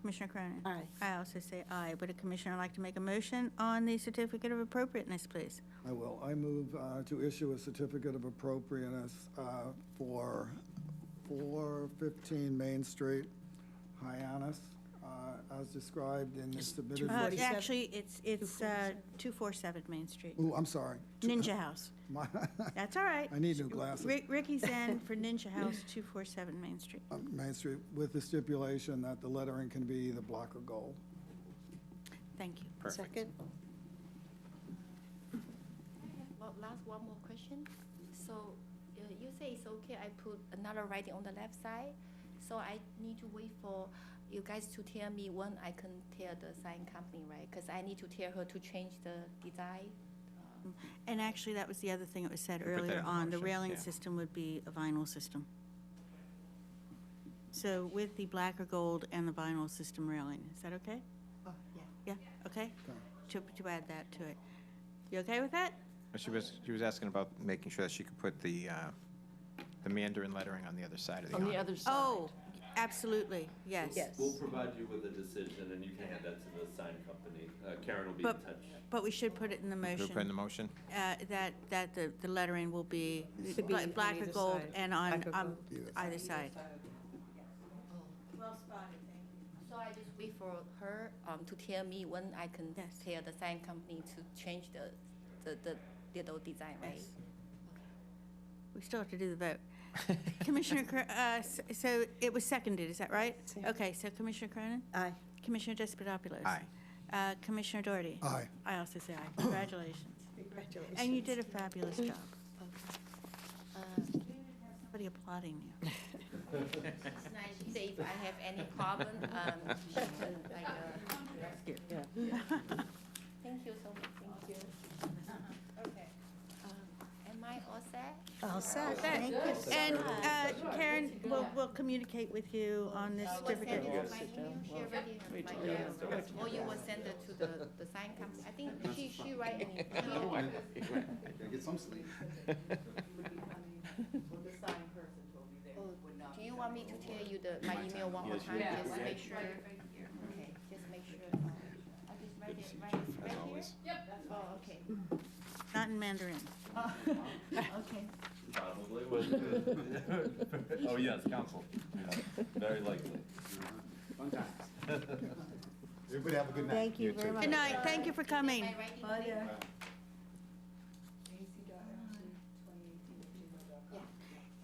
Commissioner Cronin? Aye. I also say aye. Would a commissioner like to make a motion on the certificate of appropriateness, please? I will. I move to issue a certificate of appropriateness for 415 Main Street, Hyannis, as described in the submitted. Actually, it's 247 Main Street. Ooh, I'm sorry. Ninja House. My- That's all right. I need new glasses. Ricky's End for Ninja House, 247 Main Street. Main Street, with the stipulation that the lettering can be either black or gold. Thank you. Perfect. Second? One more question. So you say it's okay, I put another writing on the left side, so I need to wait for you guys to tell me when I can tell the sign company, right? Because I need to tell her to change the design. And actually, that was the other thing that was said We put that earlier in the on. The motion, railing yeah. system would be a vinyl system. So with the black or gold and the vinyl system railing, is that okay? Oh, yeah. Yeah, okay? To add that to it. You okay with that? She was asking about making sure that she could put the Mandarin lettering on the other side of the On the awning. other side. Oh, absolutely, yes. Yes. We'll provide you with a decision, and you can hand that to the sign company. Karen will be in But, touch. but we should put it in the We'll motion. put in the motion? That the lettering will be Could be on black or either gold side. and on Black or gold. either side. Well spotted, thank you. So I just wait for her to tell me when I can Yes. tell the sign company to change the little design, right? Yes. We still have to do the vote. Commissioner, so it was seconded, is that right? Yeah. Okay, so Commissioner Cronin? Aye. Commissioner Despotopoulos? Aye. Commissioner Doherty? Aye. I also say aye. Congratulations. Congratulations. And you did a fabulous job. Somebody applauding you. It's nice. She say if I have any problem, she can like. Yeah. Thank you so much. Thank you. Okay. Am I all set? All set. Thank you. And Karen, we'll communicate with you on this You will send certificate. it to my email. She already Wait has till my you email. have Or you will send it to the sign company. I think she write an email. Gotta get some sleep. Do you want me to tell you my email one more time? Just make sure. Okay, just make sure. I just write it right As here. always. Oh, okay. Not in Mandarin. Okay. Probably would. Oh, yes, council. Very likely. Fun times. Everybody have a good night. Thank you very much. Good night, thank you for coming. Am I writing it?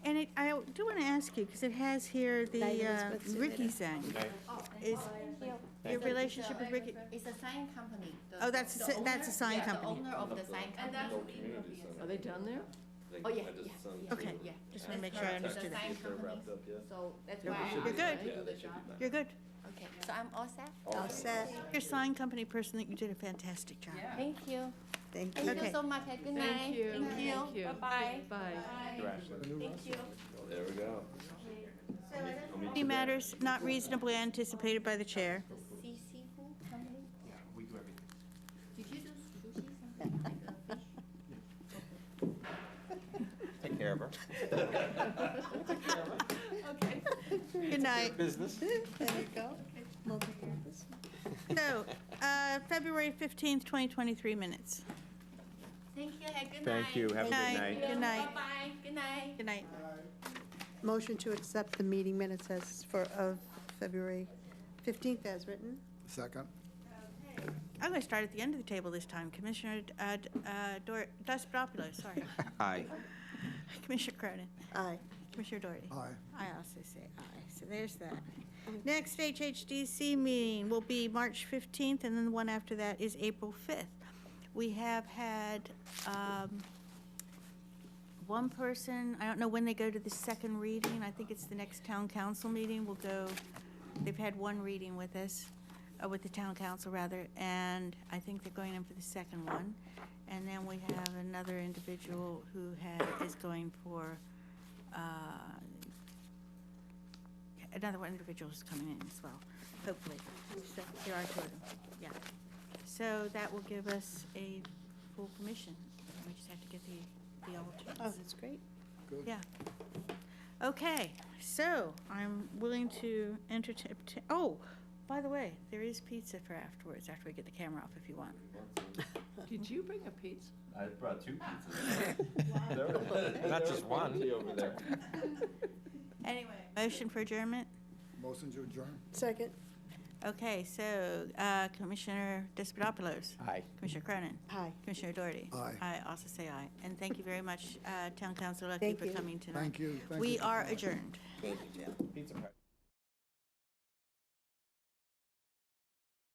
And I do want to ask you, because it has here the Diane Elizabeth Ricky submitted. Zhang. Oh, Is thank you. your relationship with Ricky? It's a sign company. Oh, that's a sign Yeah, company. the owner of the sign company. Are they done there? Oh, yeah, I just yeah, sent yeah. Okay, Yeah. just want to make sure I understood The that. sign If they're company, wrapped up yet. so that's Yeah, why. we should You're be good. done. Yeah, they should be done. You're good. Okay, so I'm all set? All set. Your sign company person, that you did a fantastic job. Thank you. Thank Thank you. you Okay. so much. Have a good night. Thank you. Thank you. Bye-bye. Bye. Thank you. There we go. Any matters not reasonably anticipated by the chair? The seafood company? Yeah, we do everything. Did you do sushi, something like a fish? Take care of her. Okay. Good night. Business. There you go. Multi-purpose. So, February 15th, 2023 minutes. Thank you. Have a good night. Thank you. Have a good night. Good night. Bye-bye. Good night. Good night. Motion to accept the meeting minutes of February 15th as written. Second. I'm going to start at the end of the table this time. Commissioner Despotopoulos, sorry. Aye. Commissioner Cronin. Aye. Commissioner Doherty? Aye. I also say aye, so there's that. Next HHDC meeting will be March 15th, and then the one after that is April 5th. We have had one person, I don't know when they go to the second reading, I think it's the next town council meeting, will go, they've had one reading with us, with the town council rather, and I think they're going in for the second one. And then we have another individual who is going for, another one individual is coming in as well, hopefully. So there are two of them, yeah. So that will give us a full commission. We just have to get the alternates. Oh, that's great. Good. Yeah. Okay, so I'm willing to entertain, oh, by the way, there is pizza for afterwards, after we get the camera off if you want. Did you bring a pizza? I brought 2 pizzas. Not just one. Over there. Anyway, motion for adjournment? Motion to adjourn? Second? Okay, so Commissioner Despotopoulos. Aye. Commissioner Cronin. Aye. Commissioner Doherty. Aye. I also say aye. And thank you very much, Town Council Lucky, Thank for you. coming tonight. Thank you. Thank We you. are adjourned. Thank you, Jill. Pizza party.